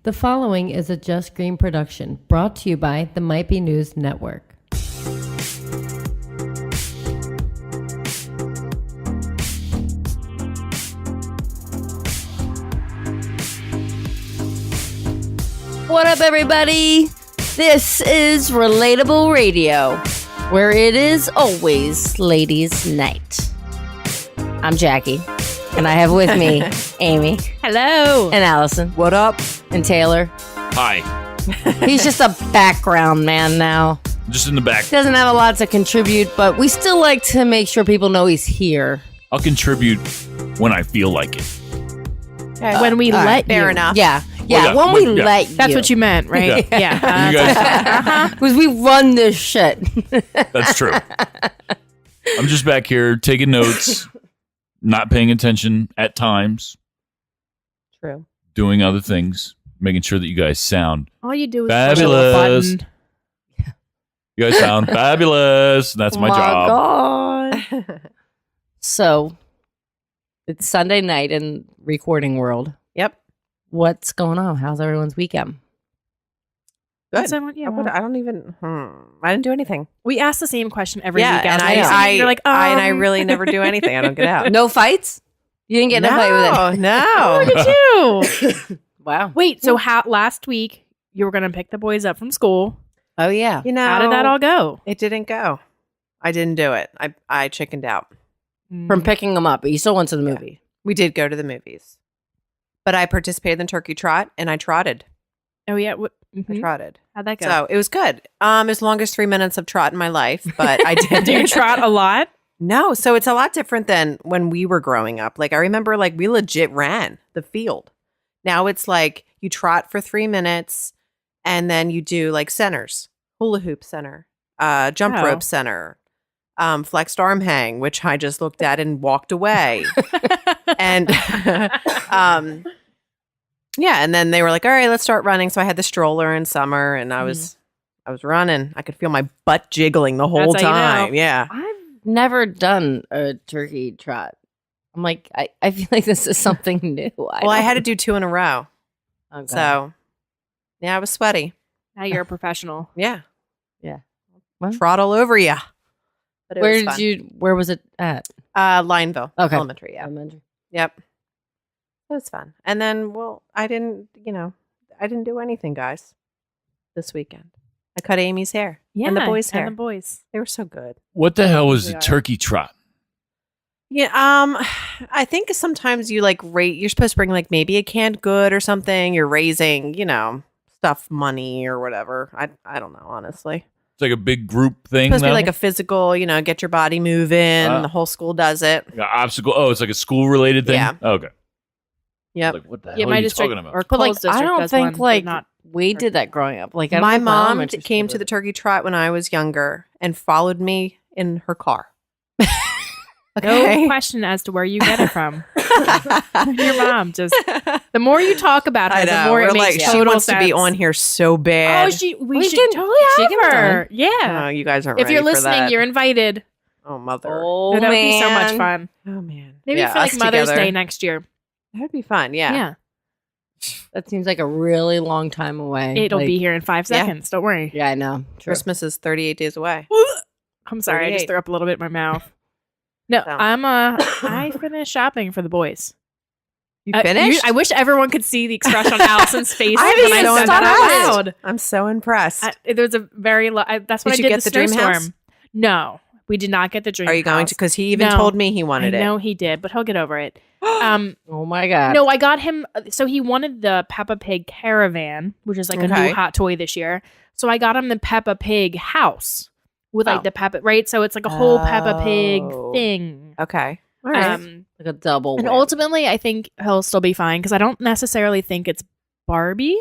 The following is a Just Green production brought to you by the Might Be News Network. What up, everybody? This is Relatable Radio, where it is always ladies' night. I'm Jackie, and I have with me Amy. Hello. And Allison. What up? And Taylor. Hi. He's just a background man now. Just in the back. Doesn't have a lot to contribute, but we still like to make sure people know he's here. I'll contribute when I feel like it. When we let fair you. enough. Yeah. yeah, When we yeah. let you. That's what you meant, right? Yeah. You guys, Because we run this shit. that's true. I'm just back here taking notes, not paying attention at times, True. doing other things, making sure that you guys sound All you do is fabulous. push a button. You guys sound fabulous. That's my job. God. So, it's Sunday night in recording world. Yep. What's going on? How's everyone's weekend? Good. So, yeah, I don't even. I didn't do anything. we ask the same question every Yeah, weekend. and I you're like, I really never do anything. I don't get out. No fights? You didn't get in a fight with it? No. Look at you. Wow. Wait, so last week you were going to pick the boys up from school. Oh, yeah. You know, How did that all go? It didn't go. I didn't do it. I chickened out. From picking them up, but you still went to the Yeah. movie. We did go to the movies, but I participated in Turkey Trot and I trotted. Oh, yeah. I trotted. How'd that go? So it was good. As long as 3 minutes of trot in my life, but I did. Do you trot a lot? No, so it's a lot different than when we were growing up. Like I remember, like we legit ran the field. Now it's like you trot for 3 minutes, and then you do like centers, hula hoop center, jump rope center, flexed arm hang, which I just looked at and walked away, and yeah, and then they were like, "All right, let's start running." So I had the stroller in summer, and I was running. I could feel my butt jiggling the whole That's how you time. know. Yeah. I've never done a turkey trot. I'm like, I feel like this is something new. I had to do 2 in a row. Okay. So, yeah, I was sweaty. Now you're a professional. Yeah. Yeah. Well, Trot all over ya. But where was it at? Lineville Okay. Elementary. Yeah. Elementary. Yep. It was fun. And then, I didn't do anything, guys, this weekend. I cut Amy's hair. Yeah. And the boys' hair. And the boys. They were so good. What the hell was They the are. turkey trot? Yeah. I think sometimes you you're supposed to bring like maybe a canned good or something. You're raising, stuff money or whatever. I don't know, honestly. It's like a big group thing. It's supposed to be now? like a physical, get your body moving. The whole school does it. Like an obstacle. Oh, it's like a school related thing? Yeah. Okay. Yep. Like, what the Yeah, hell my are you district talking about? or But like, Cole's district I don't does think one, but not we did that growing up. Like, I don't My think mom elementary came school to the did. turkey trot when I was younger and followed me in her car. no question as to where you get it from. Your mom just the more you talk about her, I know. the more We're it makes like, total she wants sense. to be on here so bad. Oh, we We should can- totally she have can her. Yeah. Oh, you guys aren't If ready you're for listening, that. you're invited. Oh, mother. Oh, that would man. be so much fun. Oh, man. Maybe Yeah, for like us Mother's together. Day next year. That'd be fun. Yeah. Yeah. That seems like a really long time away. It'll Like, be here in 5 Yeah. seconds. Don't worry. Yeah, I know. True. Christmas is 38 days away. I'm sorry, I just 38. threw up a little bit in my mouth. No, So. I finished shopping for the boys. You finished? I wish everyone could see the expression on Allison's face I'm when I so said that impressed. out loud. I'm so impressed. There was a very that's what Did I you did get the dream snowstorm. house? No, we did not get the dream Are you going house. to? Because he even No. told me he wanted I it. know he did, but he'll get over it. Oh my God. No, I got him. So he wanted the Peppa Pig caravan, which is like a Okay. new hot toy this year. So I got him the Peppa Pig house with like Oh. the Peppa, right? So it's like a whole Peppa Pig Oh. thing. Okay. All right. Like a double. And win. ultimately, I think he'll still be fine because I don't necessarily think it's Barbie.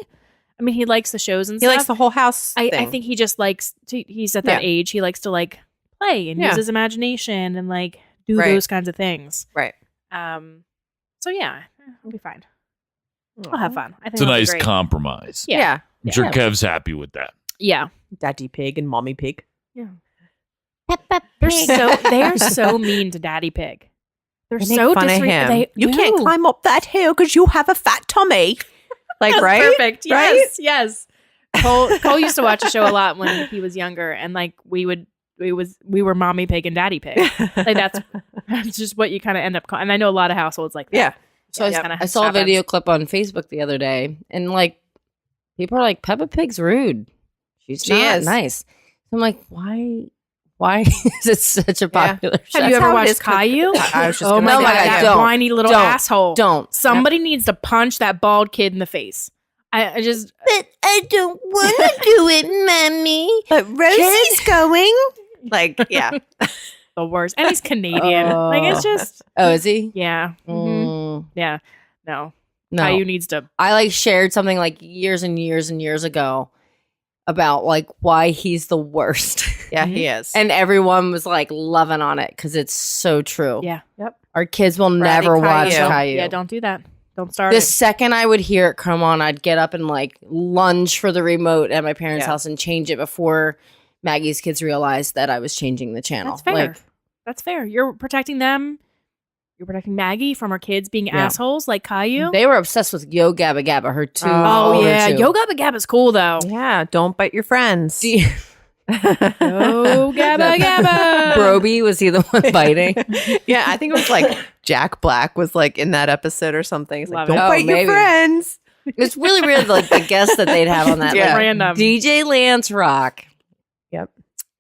I mean, he likes the shows and he stuff. likes the whole house I thing. think he just likes to, he's at that Yeah. age. He likes to like play and Yeah. use his imagination and like do Right. those kinds of things. Right. So yeah, I'll be fine. I'll have fun. I think It's a it'll be nice great. compromise. Yeah. Yeah. I'm sure Kev's happy with that. Yeah. Daddy pig and mommy pig. They're so mean to Daddy Pig. They're They make so fun of him. disrespectful. You can't climb up that hill because you have a fat tummy. Like, That's right? perfect. Right? Yes, yes. Cole used to watch a show a lot when he was younger, and like we were mommy pig and daddy pig. Like that's just what you kind of end up calling. And I know a lot of households like that. Yeah. So Yeah, I saw a video clip on Facebook the other day, and like people are like, Peppa Pig's rude. She not is. nice. I'm like, why is it such a popular show? Have you ever how it watched is. Caillou? I was just Oh gonna my say god, that, that yeah. whiny little Don't. asshole! Don't. Somebody needs to punch that bald kid in the face. I just But I don't want to do it, Mommy. But Rosie's going. Like, yeah. the worst, and he's Canadian. Like it's just Oh, is he? yeah, yeah. No, No. Caillou needs to. I like shared something like years and years and years ago about like why he's the worst. Yeah, he is. And everyone was like loving on it because it's so true. Yeah. Yep. Our kids will Bradley never watch Caillou. Caillou. Yeah, don't do that. Don't start The it. second I would hear it come on, I'd get up and like lunge for the remote at my parents' Yeah. house and change it before Maggie's kids realized that I was changing the channel. That's fair. Like, That's fair. You're protecting them. You're protecting Maggie from her kids being assholes like Caillou. they were obsessed with Yo Gabba Gabba, her two. Oh older yeah, two. Yo Gabba Gabba's cool though. Yeah, don't bite your friends. Do you- Yo Gabba Gabba. Broby, was he the one biting? Yeah, I think it was like Jack Black was like in that episode or something. He's like, Love it. don't Oh, bite maybe. your friends. It's really weird, like the guests that they'd have on that. Yeah. Like, Random. DJ Lance Rock. Yep.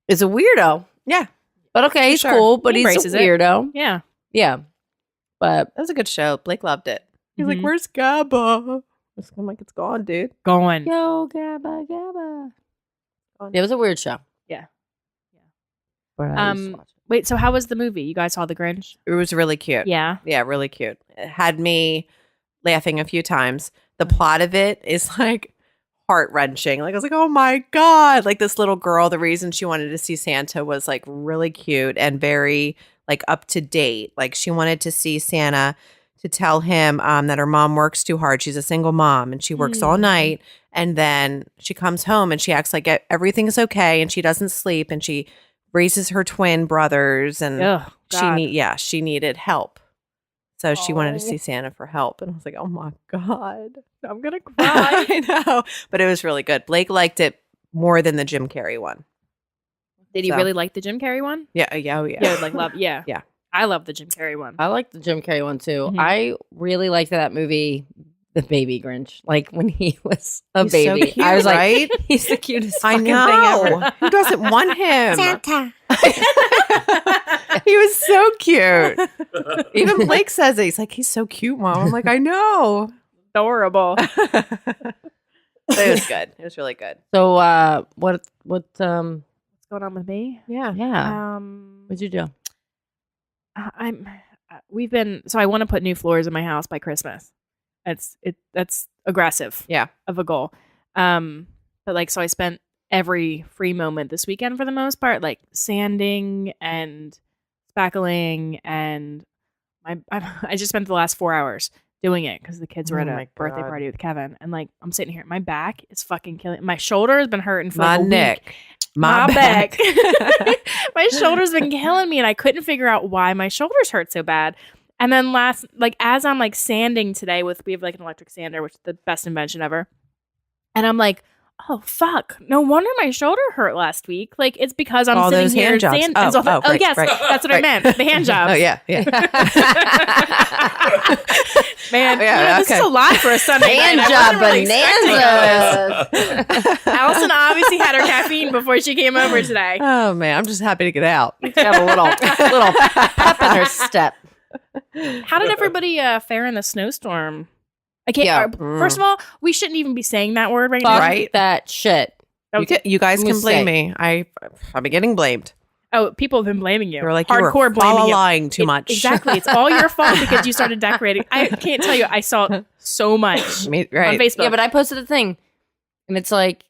Is a weirdo. Yeah, But okay, he's Sure. cool, but He he's a embraces it. weirdo. Yeah. Yeah. But that was a good show. Blake loved it. He's like, Mhm. where's Gabba? I'm like, it's gone, dude. Going. Yo Gabba Gabba. It was a weird show. Yeah. But I used to watch it. Wait, so how was the movie? You guys saw The Grinch? It was really cute. Yeah. Yeah, really cute. It had me laughing a few times. The plot of it is like heart wrenching. Like I was like, oh my God. Like this little girl, the reason she wanted to see Santa was like really cute and very like up to date. Like she wanted to see Santa to tell him that her mom works too hard. She's a single mom and she works all night. And then she comes home and she acts like everything is okay and she doesn't sleep and she raises her twin brothers and Ugh, God. she needed help. So she wanted to see Santa for help. And I was like, oh my God. I'm going to cry. I know. But it was really good. Blake liked it more than the Jim Carrey one. Did you So- really like the Jim Carrey one? Yeah. Oh, yeah. Yeah, like love. Yeah. Yeah. I love the Jim Carrey one. I like the Jim Carrey one too. Mhm. I really liked that movie, The Baby Grinch. Like when he was a He's so baby. cute, I was like, right? he's the cutest I fucking thing know. ever. Who doesn't want him? Santa. He was so cute. Even Blake says it. He's like, he's so cute, Mom. I'm like, I know. Adorable. But it was good. It was really good. So what What's going on with me? Yeah. yeah. What'd you do? We've been, so I want to put new floors in my house by Christmas. That's aggressive. Yeah. Of a goal. But like, so I spent every free moment this weekend for the most part, like sanding and spackling, and I just spent the last 4 hours doing it because the kids were Oh at my a birthday God. party with Kevin, and like I'm sitting here, my back is fucking killing. My shoulder has been hurting for My like a neck. week. My back. My shoulder's been killing me, and I couldn't figure out why my shoulders hurt so bad. And then as I'm like sanding today we have like an electric sander, which is the best invention ever. And I'm like, oh fuck, no wonder my shoulder hurt last week. Like it's because I'm All sitting those here hand jobs. sanding. Oh, right, yes, right, that's what I meant. The hand jobs. Oh, yeah. Yeah. Man, Yeah, this is okay. a lot for a Sunday Hand night. I job wasn't really expecting all this. bonanza. Allison obviously had her caffeine before she came over today. Oh, man. I'm just happy to get out. Have a little pep in her step. How did everybody fare in the snowstorm? I can't. Yeah. First of all, we shouldn't even be saying that word right now. Fuck Right. that shit. You guys I'm can gonna blame say. me. I've been getting blamed. Oh, people have been blaming you. They're like, hardcore you were blaming you. lying too much. Exactly. It's all your fault because you started decorating. I can't tell you. I saw so much Me- on right. Facebook. Yeah, but I posted a thing, and it's like,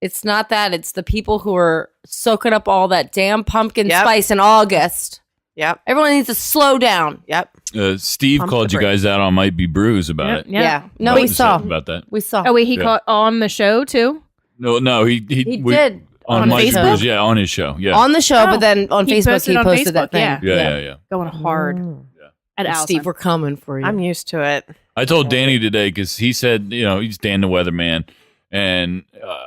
it's not that. It's the people who are soaking up all that damn pumpkin Yep. spice in August. Yep. Everyone needs to slow down. Yep. Steve Pump called the you guys out on Might Be Brews about it. Yeah. No, About we the saw. stuff about that. We saw. Oh wait, he Yeah. called on the show too. No, he he we- did on On Might Be Facebook? Brews, yeah, on his show, yeah, on the show, Oh, but then on he Facebook posted he on posted Facebook, that thing. yeah. yeah. Going hard Mm. at Allison. Steve, we're coming for you. I'm used to it. I told Danny today because he said, he's Dan the weatherman. And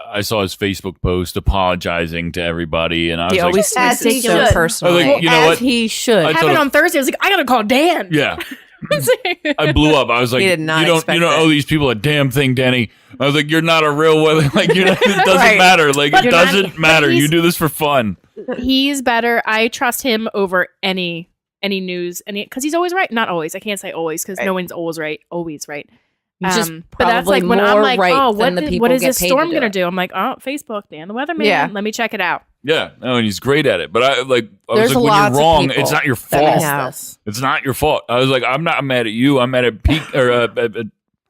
I saw his Facebook post apologizing to everybody. And I was He like, always takes it so I was personally. like, you know what? He should. Happened on Thursday. I was like, I gotta call Dan. Yeah. I blew up. I was like, He did not you don't expect owe it. these people a damn thing, Danny. I was like, you're not a real weather. Like, it doesn't Right. matter. Like, But it you're not- doesn't matter. but You he's- do this for fun. He's better. I trust him over any news, because he's always right. Not always. I can't say always because Right. no one's always right. Always right. He's just But that's probably like when I'm more like, right oh, than the people what is get this paid storm to do gonna it. do? I'm like, oh, Facebook, Dan the weatherman. Yeah. Let me check it out. Yeah. No, and he's great at it. But I was There's like, when lots you're of wrong, people it's not your that fault. miss No. this. It's not your fault. I was like, I'm not mad at you. I'm mad at Peak or at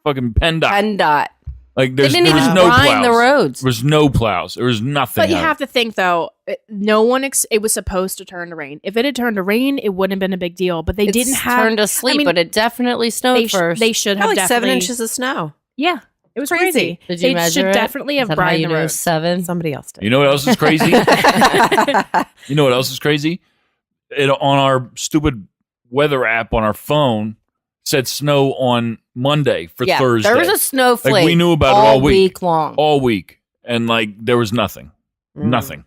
fucking PennDOT. PennDOT. Like, They there's didn't even no line plows. the roads. There was no plows. There was nothing. But you out. have to think though, no one. It was supposed to turn to rain. If it had turned to rain, it wouldn't have been a big deal. But they It's didn't have. turned to sleep, I mean, but it definitely snowed they first. they should have Like definitely 7 inches of snow. Yeah, it was Crazy. crazy. Did you they measure should it? definitely Is have that how brightened you the know road. 7? Somebody else did. You know what else is crazy? You know what else is crazy? On our stupid weather app on our phone said snow on Monday for Yeah, Thursday. there was a snowflake. Like, we knew about it all week. long. all week, and like there was nothing, Mm. nothing.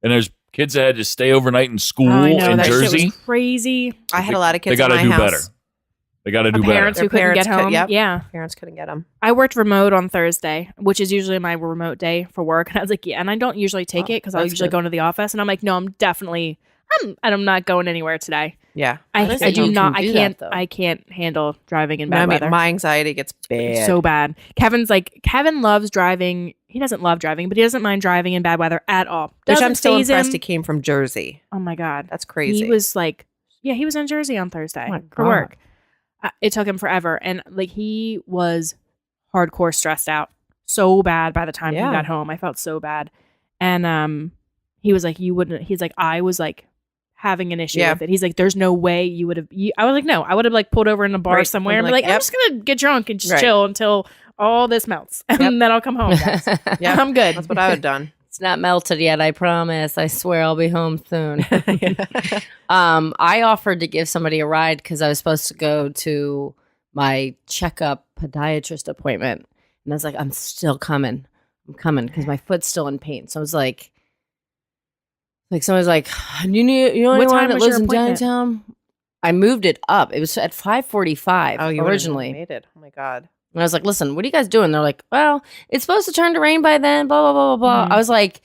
And there's kids that had to stay overnight in school Oh, I know in that Jersey. shit was crazy. I had a lot of kids They got in to my do house. better. They got to do Parents better. who couldn't get parents could- home. yep. Yeah, Parents couldn't get them. I worked remote on Thursday, which is usually my remote day for work. And I was like, yeah, and I don't usually take Oh, it because I'll that's usually good. go into the office. And I'm like, no, I'm not going anywhere today. Yeah. I That is I that do you not. can I do can't. that, though. I can't handle driving in No, bad I mean, weather. my anxiety gets bad. So bad. Kevin loves driving. He doesn't love driving, but he doesn't mind driving in bad weather at all. Which Doesn't I'm still faze impressed him. he came from Jersey. Oh my god, That's crazy. he was like, yeah, he was in Jersey on Thursday Oh my for God. work. It took him forever, and like he was hardcore stressed out, so bad by the time Yeah. he got home. I felt so bad, and he was like, you wouldn't. He's like, I was like having an issue Yeah. with it. He's like, there's no way you would have. I was like, no, I would have like pulled over in a bar Right. somewhere and I'm be like, like, I'm yep. just gonna get drunk and just Right. chill until all this melts, and Yep. then I'll come home. Guys. Yeah. I'm good. That's what I would have done. It's not melted yet, I promise. I swear I'll be home soon. I offered to give somebody a ride because I was supposed to go to my checkup podiatrist appointment. And I was like, I'm still coming. I'm coming because my foot's still in pain. So I was like someone's like, you know What anyone time that was lives your in appointment? downtown? I moved it up. It was at 5:45 Oh, you originally. made it. Oh my god. And I was like, listen, what are you guys doing? They're like, well, it's supposed to turn to rain by then, blah, blah, blah, blah, Mhm. blah. I was like,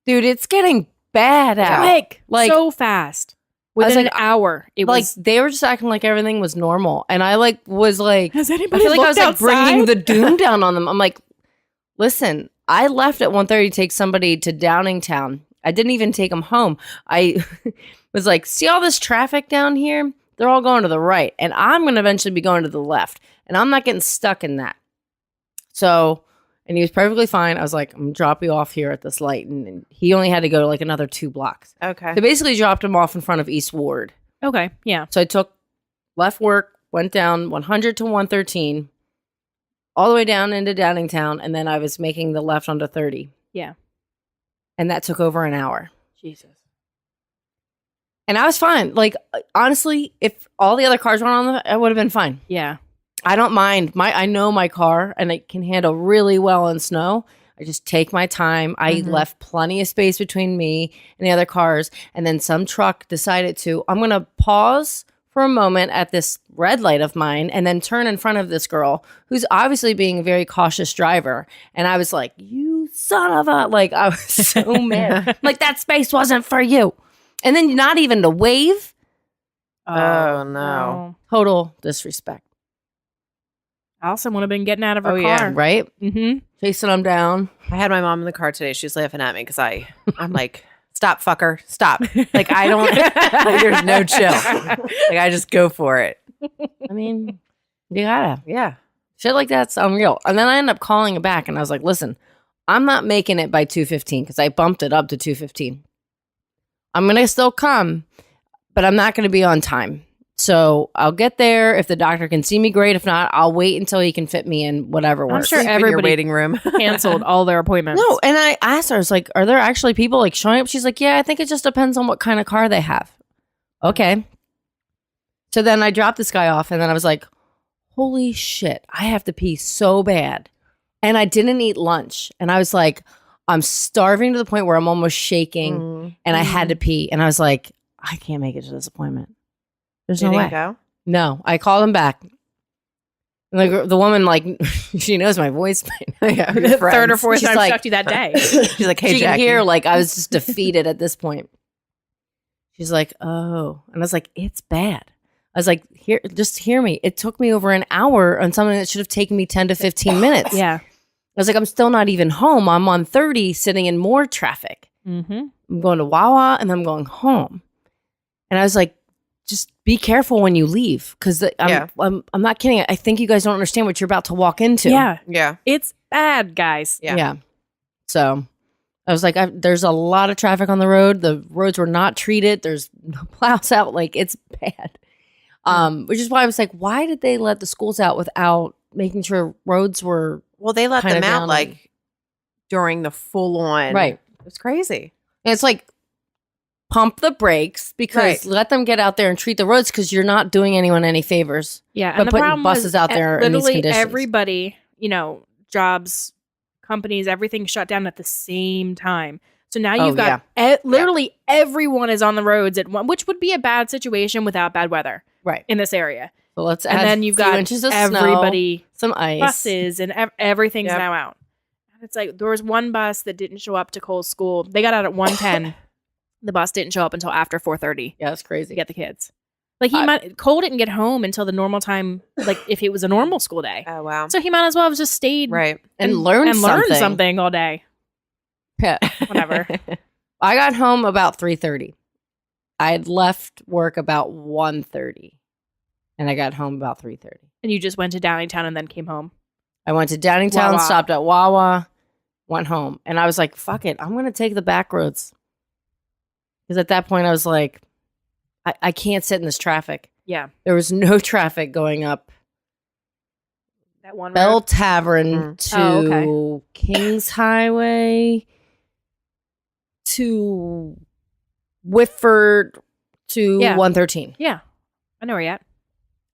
dude, it's getting bad out. Quick, Like- so fast. I was Within like, an hour, it Like, was. they were just acting like everything was normal. And I was like, Has I anybody feel like I was looked like bringing outside? the doom down on them. I'm like, listen, I left at 1:30 to take somebody to Downingtown. I didn't even take them home. I was like, see all this traffic down here? They're all going to the right. And I'm going to eventually be going to the left. And I'm not getting stuck in that. So, and he was perfectly fine. I was like, I'm going to drop you off here at this light. And he only had to go like another 2 blocks. Okay. So basically dropped him off in front of East Ward. Okay, yeah. So I took left work, went down 100 to 113, all the way down into Downingtown, and then I was making the left onto 30. Yeah. And that took over an hour. Jesus. And I was fine. Like, honestly, if all the other cars weren't on the, I would have been fine. Yeah. I don't mind. I know my car, and it can handle really well in snow. I just take my time. I Mhm. left plenty of space between me and the other cars. And then some truck decided I'm going to pause for a moment at this red light of mine and then turn in front of this girl who's obviously being a very cautious driver. And I was like, you son of a, like, I was so mad. Like, that space wasn't for you. And then not even to wave. Oh, no. Total disrespect. Allison would have been getting out of her Oh, yeah. car. Right? Mm-hmm. Chasing them down. I had my mom in the car today. She was laughing at me because I'm like, stop, fucker, stop. Like, I don't, like, there's no chill. Like, I just go for it. I mean, you gotta. Yeah. Shit like that's unreal. And then I ended up calling it back and I was like, listen, I'm not making it by 2:15 because I bumped it up to 2:15. I'm going to still come, but I'm not going to be on time. So I'll get there. If the doctor can see me, great. If not, I'll wait until he can fit me in whatever works. sure Sleep in your everybody waiting room. Canceled all their appointments. No, and I asked her, I was like, are there actually people like showing up? She's like, yeah, I think it just depends on what kind of car they have. Okay. So then I dropped this guy off and then I was like, holy shit, I have to pee so bad. And I didn't eat lunch. And I was like, I'm starving to the point where I'm almost shaking. And I had to pee. And I was like, I can't make it to this appointment. There's no way. Go? No, I called him back. And the woman, like, she knows my voice. Yeah, Third or fourth She's time like- stuck to that day. She's like, hey, she can Jackie. hear, like, I was just defeated at this point. She's like, oh. And I was like, it's bad. I was like, here, just hear me. It took me over an hour on something that should have taken me 10 to 15 minutes. Yeah. I was like, I'm still not even home. I'm on 30 sitting in more traffic. Mm-hmm. I'm going to Wawa and I'm going home. And I was like, just be careful when you leave. Because I'm not kidding. I think you guys don't understand what you're about to walk into. Yeah. Yeah. It's bad, guys. Yeah. So I was like, there's a lot of traffic on the road. The roads were not treated. There's no plows out. Like, it's bad. Which is why I was like, why did they let the schools out without making sure roads were Well, they let kind them of out down like during the full on. right? It was crazy. And it's like, pump the brakes because Right. let them get out there and treat the roads because you're not doing anyone any favors. Yeah. But And the putting problem buses was out there in these literally conditions. everybody, jobs, companies, everything shut down at the same time. So now you've got literally everyone is on the roads at one, which would be a bad situation without bad weather Right. in this area. So let's And add then you've a few got inches of everybody, snow, some ice. buses, and everything's Yep. now out. And it's like there was one bus that didn't show up to Cole's school. They got out at 1:10. The bus didn't show up until after 4:30 Yeah, that's to crazy. get the kids. Like Cole didn't get home until the normal time, like if it was a normal school day. Oh, wow. So he might as well have just stayed Right. And learn something all day. Yeah. Whatever. I got home about 3:30. I had left work about 1:30. And I got home about 3:30. And you just went to Downingtown and then came home. I went to Downingtown, Wawa. stopped at Wawa, went home. And I was like, fuck it. I'm going to take the back roads. Because at that point, I was like, I can't sit in this traffic. Yeah. There was no traffic going up That one Bell road. Tavern to Oh, Kings Highway to Whitford to Yeah. 113. Yeah. I know where you're at.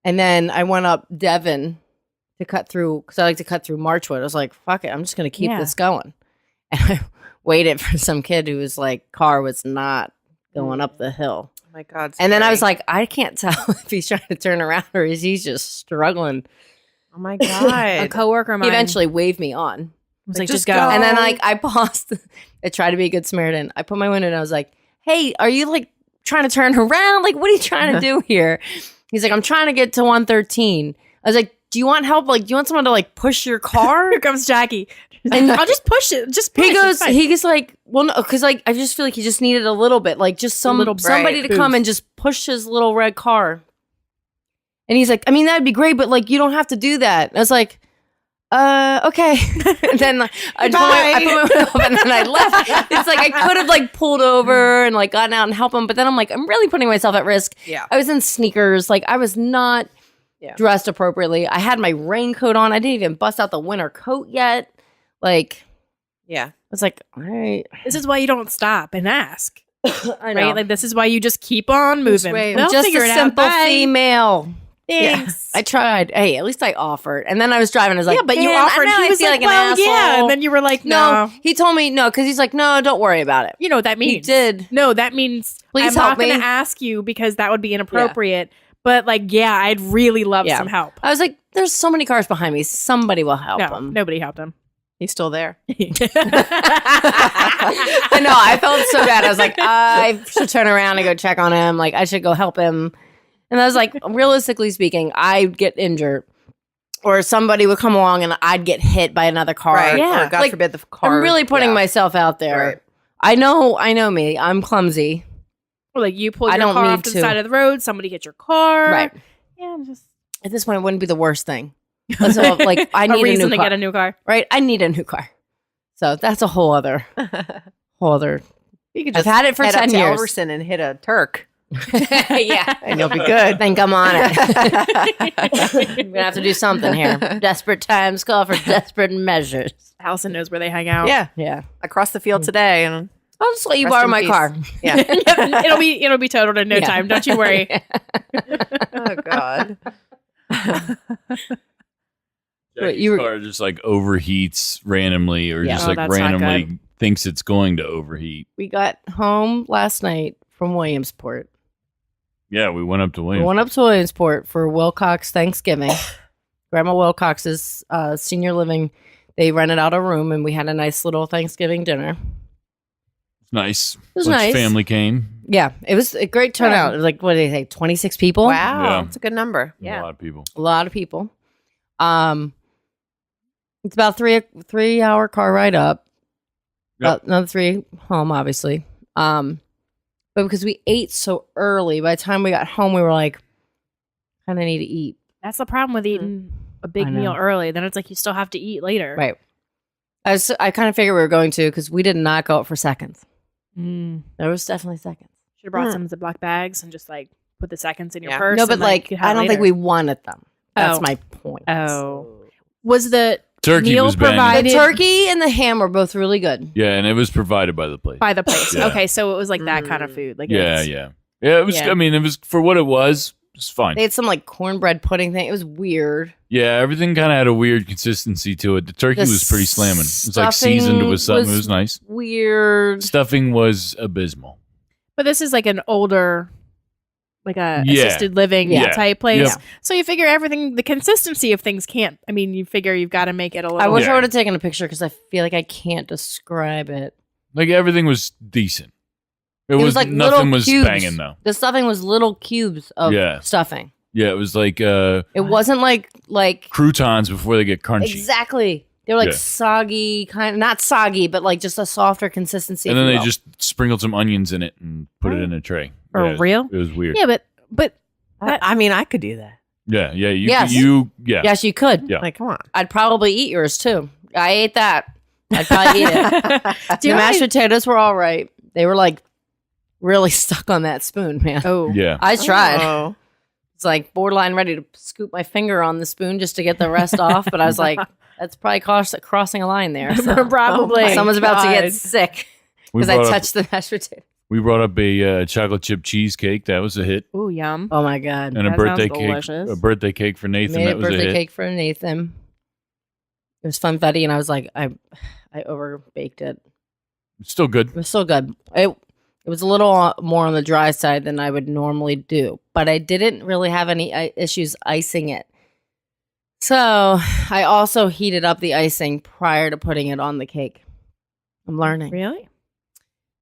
And then I went up Devon to cut through, because I like to cut through Marchwood. I was like, fuck it, I'm just going to keep Yeah. this going. And I waited for some kid who was like, car was not going up the hill. Oh, my God. And then I was scary. like, I can't tell if he's trying to turn around or is he just struggling. oh, my A God. coworker of mine He eventually waved me on. was like, like, just just go. go. And then like I paused. I tried to be a good Samaritan. I put my window and I was like, hey, are you like trying to turn around? Like, what are you trying to do here? He's like, I'm trying to get to 113. I was like, do you want help? Like, do you want someone to like push your car? Here comes Jackie. And I'll just push it. Just push he it. goes, It's fine. he's like, well, no, because like I just feel like he just needed a little bit, like just somebody Right. to come and just push his little red car. And he's like, I mean, that'd be great, but like you don't have to do that. And I was like, okay. And then I put my window up and then I left. It's like I could have like pulled over and like gotten out and helped him, but then I'm like, I'm really putting myself at risk. Yeah. I was in sneakers, like I was not Yeah. dressed appropriately. I had my raincoat on. I didn't even bust out the winter coat yet. Like. Yeah. I was like, all right. This is why you don't stop and ask. I know. Right? Like this is why you just keep on moving. I'm They'll just figure a it out. simple Bye. female. Thanks. I tried. Hey, at least I offered. And then I was driving. I was like, yeah, but you "Man, offered. I know He I was feel like, an well, yeah. asshole." And then you were like, no, no. he told me no because he's like, no, don't worry about it. You know what that means? He did. No, that means Please I'm help not going me. to ask you because that would be inappropriate. But like, yeah, I'd really love Yeah. some help. I was like, there's so many cars behind me. Somebody will help No, him. nobody helped him. He's still there. I know. I felt so bad. I was like, I should turn around and go check on him. Like, I should go help him. And I was like, realistically speaking, I'd get injured. Or somebody would come along and I'd get hit by another car. Right. Yeah. Or God Like, forbid the car. I'm really putting yeah. myself out there. Right. I know me. I'm clumsy. Or like you pull I your don't car need off to the to. side of the road, somebody hit your car. Right. Yeah, just At this point, it wouldn't be the worst thing. So, like, I a need a reason new to car. get a new car. Right? I need a new car. So that's a whole other. You could I've had it for head up 10 to years. Elverson and hit a Turk. Yeah. And you'll be good. Think I'm on it. We're gonna have to do something here. Desperate times call for desperate measures. Allison knows where they hang out. Yeah. Yeah. I crossed the field today and I'll just let you Rest borrow in my peace. car. yeah. it'll be totaled in no Yeah. time. Don't you worry. Oh God. Wait, Jackie's car just like overheats randomly, or Yeah. just Oh, like that's not randomly good. thinks it's going to overheat. We got home last night from Williamsport. Yeah, we went up to We Williams. went up to Williamsport for Wilcox Thanksgiving. Grandma Wilcox's senior living. They rented out a room, and we had a nice little Thanksgiving dinner. It's nice. It was Bunch of nice. Family came. Yeah, it was a great turnout. It was like, what did they say, 26 people? Wow, Yeah. that's a good number. Yeah. A lot of people. A lot of people. It's about 3 hour car ride up. Yep. Another 3 home, obviously. But because we ate so early, by the time we got home, we were like, kind of need to eat. That's the problem with eating a big I know. meal early. Then it's like you still have to eat later. Right. I kind of figured we were going to because we did not go out for seconds. Mm. There was definitely seconds. Should have brought some Ziploc bags and just like put the seconds in your Yeah. purse. No, but and, like, you could have I don't think later. we wanted them. That's Oh. my point. Oh. Was the Turkey meal was banging. provided The turkey and the ham were both really good. Yeah, and it was provided by the place. by the place? Yeah. Okay, so it was like that kind of food. Like Yeah, it's- yeah. Yeah, it was, Yeah. I mean, it was, for what it was fine. They had some like cornbread pudding thing. It was weird. Yeah, everything kind of had a weird consistency to it. The turkey The was pretty slamming. It was like seasoned with something. It was nice. Weird. Stuffing was abysmal. But this is like an older, like a Yeah. assisted living Yeah. type place. Yep. So you figure everything, the consistency of things can't. I mean, you figure you've got to make it a little. I wish Yeah. I would have taken a picture because I feel like I can't describe it. Like everything was decent. It, was was like nothing little was cubes. banging though. The stuffing was little cubes of Yeah. stuffing. Yeah, it was like It wasn't like croutons before they get crunchy. exactly. They were like Yeah. soggy, kind of not soggy, but like just a softer consistency. And if then you they will. just sprinkled some onions in it and put it in a tray. For Yeah, real? It was weird. Yeah, but I mean, I could do that. Yeah, yeah. Yes. Yeah. Yes, you could. Yeah. Like, come on. I'd probably eat yours too. I ate that. I'd probably eat it. The mashed potatoes were all right. They were like really stuck on that spoon, man. oh Yeah. I tried. Oh. It's like borderline ready to scoop my finger on the spoon just to get the rest off. But I was like, that's probably crossing a line there. So probably. Oh my someone's about to God. get sick We because I brought up- touched the mashed potato. We brought up a chocolate chip cheesecake. That was a hit. Ooh, yum. Oh my God. And a That birthday sounds cake. delicious. A birthday cake for Nathan. Made That a was a birthday hit. cake for Nathan. It was funfetti, and I was like, I overbaked it. It's still good. It was so good. It was a little more on the dry side than I would normally do, but I didn't really have any issues icing it. So I also heated up the icing prior to putting it on the cake. I'm learning. Really?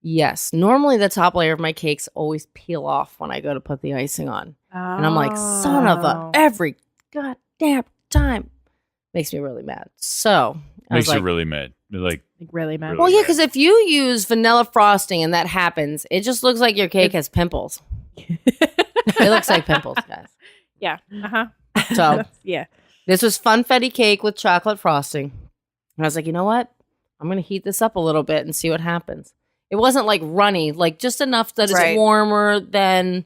Yes. Normally the top layer of my cakes always peel off when I go to put the icing on. And I'm like, son of a, Oh. every goddamn time. Makes me really mad. So I was Makes like, you really mad. You're like, Like really, man. Really? well, yeah, because if you use vanilla frosting and that happens, it just looks like your cake has pimples. It looks like pimples, guys. Yeah. Uh huh. So Yeah. this was funfetti cake with chocolate frosting. And I was like, you know what? I'm going to heat this up a little bit and see what happens. It wasn't like runny, like just enough that it's Right. warmer than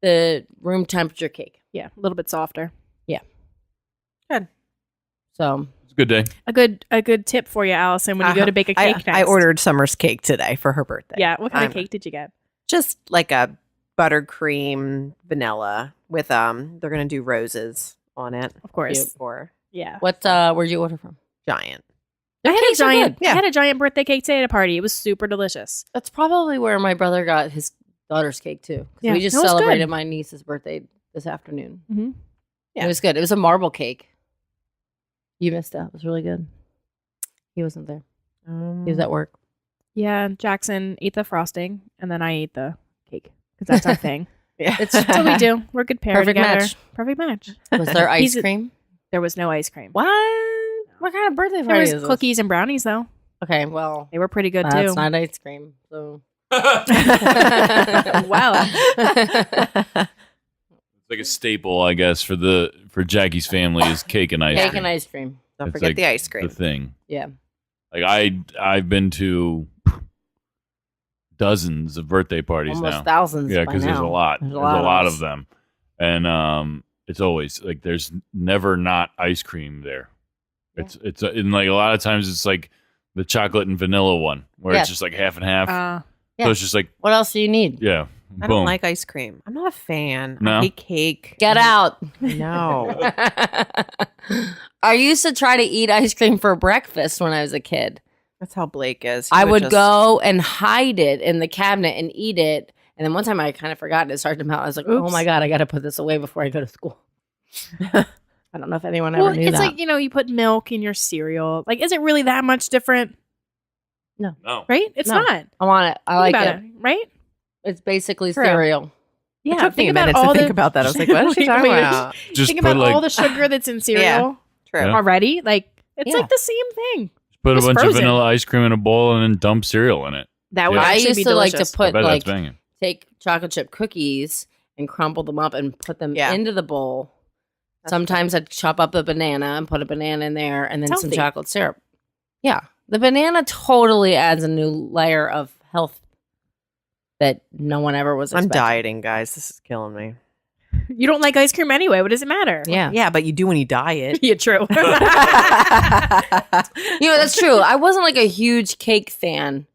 the room temperature cake. Yeah. A little bit softer. So it's a good day. A good tip for you, Allison, when you go to bake a cake next. I ordered Summer's cake today for her birthday. Yeah. What kind of I'm- cake did you get? Just like a buttercream vanilla with they're gonna do roses on it Of course. for Yeah. where'd you order from? giant. I had a cakes are giant. good. Yeah. I had a giant birthday cake today at a party. It was super delicious. That's probably where my brother got his daughter's cake too. 'Cause Yeah, we just it was celebrated good. my niece's birthday this afternoon. Mm-hmm. Yeah. It was good. It was a marble cake. You missed out. It was really good. He wasn't there. He was at work. Yeah. Jackson ate the frosting, and then I ate the cake because that's our thing. Yeah. It's That's what we do. We're a good pair Perfect together. match. Perfect match. Was there ice He's a- cream? There was no ice cream. What? What kind of birthday There party was is this? cookies and brownies though. Okay, well, They were pretty good that's too. not ice cream. So Well. It's like a staple, I guess, for Jackie's family is cake and ice cake cream. and ice cream. Don't It's forget like the ice cream. The thing. Yeah. Like I've been to dozens of birthday parties Almost now. thousands. Yeah, by because there's a now. lot. There's There's a lot us. of them, and it's always like there's never not ice cream there. Yeah. It's and like a lot of times it's like the chocolate and vanilla one where Yeah. it's just like half and half. Yeah. So it's just like What else do you need? yeah, I don't like ice cream. I'm not a fan. No? I hate cake. Get out. No. I used to try to eat ice cream for breakfast when I was a kid. That's how Blake is. He I would just- go and hide it in the cabinet and eat it. And then one time I kind of forgot it started to melt. I was like, oh Oops. my God, I got to put this away before I go to school. I don't know if anyone ever Well, knew it's that. like, you put milk in your cereal. Like, is it really that much different? No. Right? It's No. not. I want it. I Think like about it. right? It's basically True. cereal. Yeah. It took me a minute to think about that. I was like, what is she talking about? Just think put about like all the sugar that's in cereal True. Yeah. already. Like, it's Yeah. like the same thing. put a It's bunch of frozen. vanilla ice cream in a bowl and then dump cereal in it. That would Yeah. I actually used be to like delicious. to put I bet like that's banging. take chocolate chip cookies and crumble them up and put them Yeah. into the bowl. That's Sometimes I'd chop up a banana and put a banana in there and then It's some healthy. chocolate syrup. Yeah. The banana totally adds a new layer of health that no one ever was I'm expecting. dieting, guys. This is killing me. You don't like ice cream anyway. What does it matter? Yeah. Yeah, but you do when you diet. Yeah, true. You know, that's true. I wasn't like a huge cake fan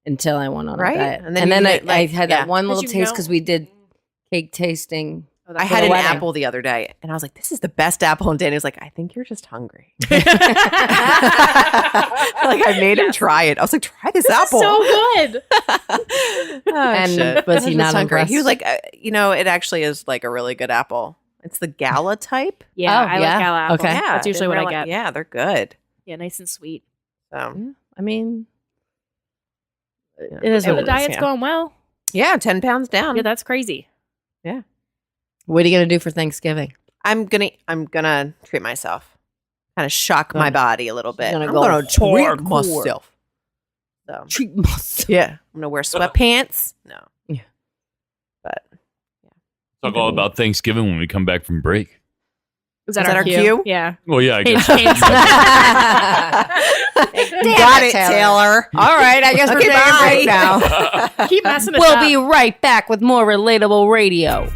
until I went on Right? a diet. And then And you then I, get, like, I had yeah. that one little you taste know- because we did cake tasting. Oh, I that's had the an wedding. apple the other day, and I was like, "This is the best apple." And Danny was like, "I think you're just hungry." like, Like I made him try it. I was like, "Try this apple." so good. And shit. was I he just not hungry? impressed? He was like, it actually is like a really good apple. It's the gala type. Yeah, Oh, I yeah? like gala apple. Okay. That's usually what I get. Yeah, they're good. Yeah, nice and sweet. So I mean, yeah. it is And what the it is. diet's yeah. going well. Yeah, 10 pounds down. Yeah, that's crazy. What are you gonna do for Thanksgiving? I'm gonna treat myself. Kind of shock my Gonna- body a little bit. gonna I'm go gonna treat hardcore. myself. So Treat myself. yeah, I'm gonna wear sweatpants. No. Yeah. But Talk all about Thanksgiving when we come back from break. Is that our cue? Yeah. Well, yeah, I guess. got it, Taylor. All right, I guess we're Okay, taking a break bye. now. Keep messing us We'll up. be right back with more Relatable Radio.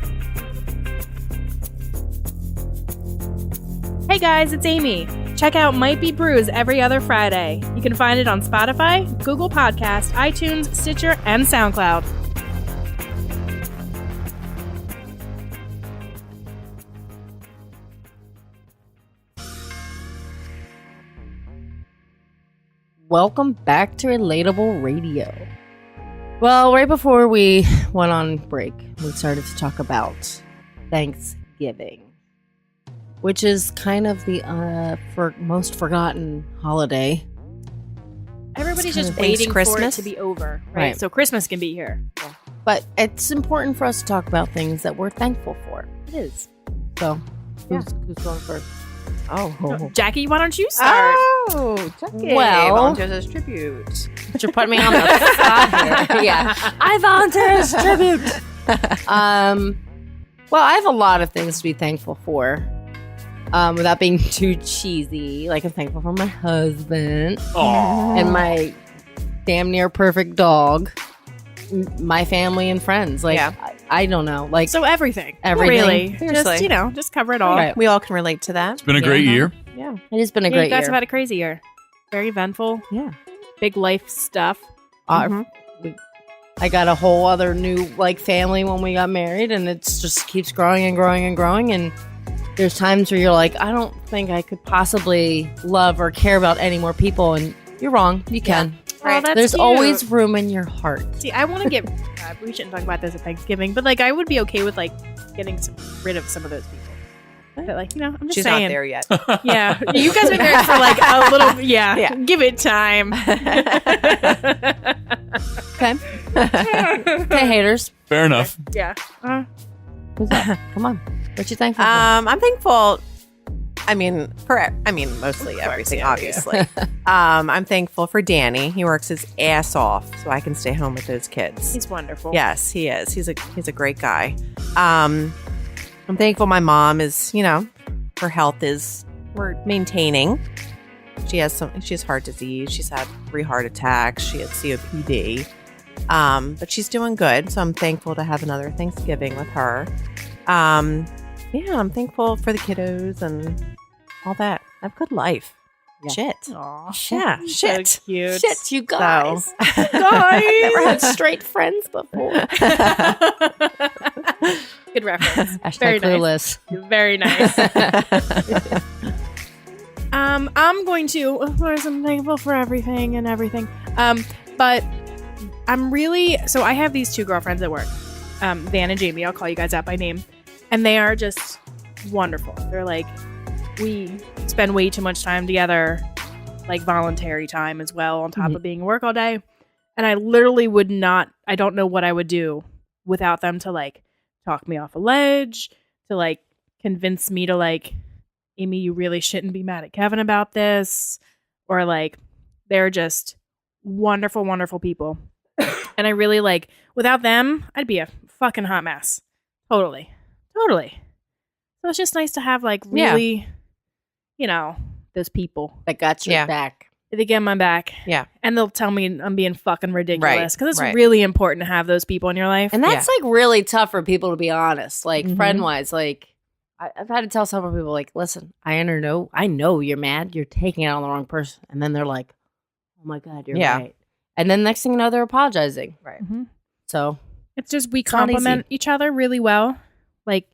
Hey guys, it's Amy. Check out Might Be Brews every other Friday. You can find it on Spotify, Google Podcast, iTunes, Stitcher, and SoundCloud. Welcome back to Relatable Radio. Well, right before we went on break, we started to talk about Thanksgiving, which is kind of the most forgotten holiday. Everybody's kind just of waiting for it Christmas. to be over, right? Right. So Christmas can be here. But it's important for us to talk about things that we're thankful for. It is. So, who's going first? Oh. Jackie, why don't you start? Oh, Jackie. Well- Volunteers as tribute. But you're putting me on the spot here. Yeah. I volunteer as tribute. Well, I have a lot of things to be thankful for. Without being too cheesy. Like, I'm thankful for my husband Aw. and my damn near perfect dog. My family and friends. Like, Yeah. I don't know. Like, So everything. Everything. Really. Seriously. Just, just cover it all. Right. We all can relate to that. It's been a great Yeah. year. Yeah. it has been a Yeah, great you guys year. have had a crazy year. Very eventful. Yeah. Big life stuff. I got a whole other new like family when we got married, and it just keeps growing and growing and growing. And there's times where you're like, I don't think I could possibly love or care about any more people, and you're wrong. You can. Oh, that's There's cute. always room in your heart. See, I want to get. We shouldn't talk about this at Thanksgiving, but like, I would be okay with like getting rid of some of those people. But like, I'm just She's saying. not there yet. Yeah, you guys been married for like a little. Yeah, Yeah. give it time. Okay. Okay, haters. Fair enough. Yeah. Who's up? Come on. What you thankful for? I'm thankful. Mostly everything, obviously. I'm thankful for Danny. He works his ass off so I can stay home with those kids. He's wonderful. Yes, he is. He's a great guy. I'm thankful my mom is, her health we're maintaining. She has heart disease. She's had 3 heart attacks. She had COPD. But she's doing good. So I'm thankful to have another Thanksgiving with her. I'm thankful for the kiddos and all that. I have a good life. Shit. Aw. Yeah, So shit. cute. Shit, you guys. Guys. Never had straight friends before. Good reference. Hashtag Very clueless. nice. Very nice. I'm going to, of course, I'm thankful for everything and everything. But I'm really, so I have these two girlfriends at work, Van and Jamie. I'll call you guys out by name. And they are just wonderful. They're like, we spend way too much time together, like voluntary time as well, on top of being at work all day. And I literally would not, I don't know what I would do without them to like talk me off a ledge, to like convince me to like, Amy, you really shouldn't be mad at Kevin about this. Or like, they're just wonderful, wonderful people. And I really like, without them, I'd be a fucking hot mess. Totally. So it's just nice to have like really, you know, those people. That got your back. They get my back. Yeah. And they'll tell me I'm being fucking ridiculous. Because it's Right. really important to have those people in your life. And that's like really tough for people to be honest. Like Mhm. friend wise, like I've had to tell several people, like, listen, I know you're mad. You're taking it on the wrong person. And then they're like, oh my God, you're right. And then next thing you know, they're apologizing. Right. So it's just we It's not complement each other really well. Like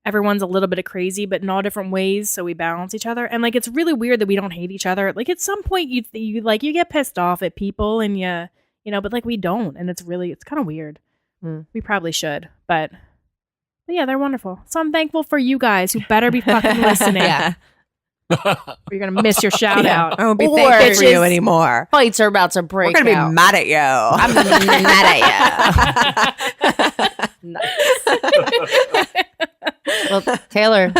everyone's a little bit of crazy, but in all different ways. So we balance each other. And like it's really weird that we don't hate each other. Like at some point you get pissed off at people and you know, but like we don't. And it's kind of weird. We probably should, but yeah, they're wonderful. So I'm thankful for you guys who better be fucking listening. Or you're gonna miss your shout out. I won't be Or thankful for you bitches. anymore. fights are about to break We're going to out. be mad at you. I'm gonna be mad at you. Nice. Well, Taylor,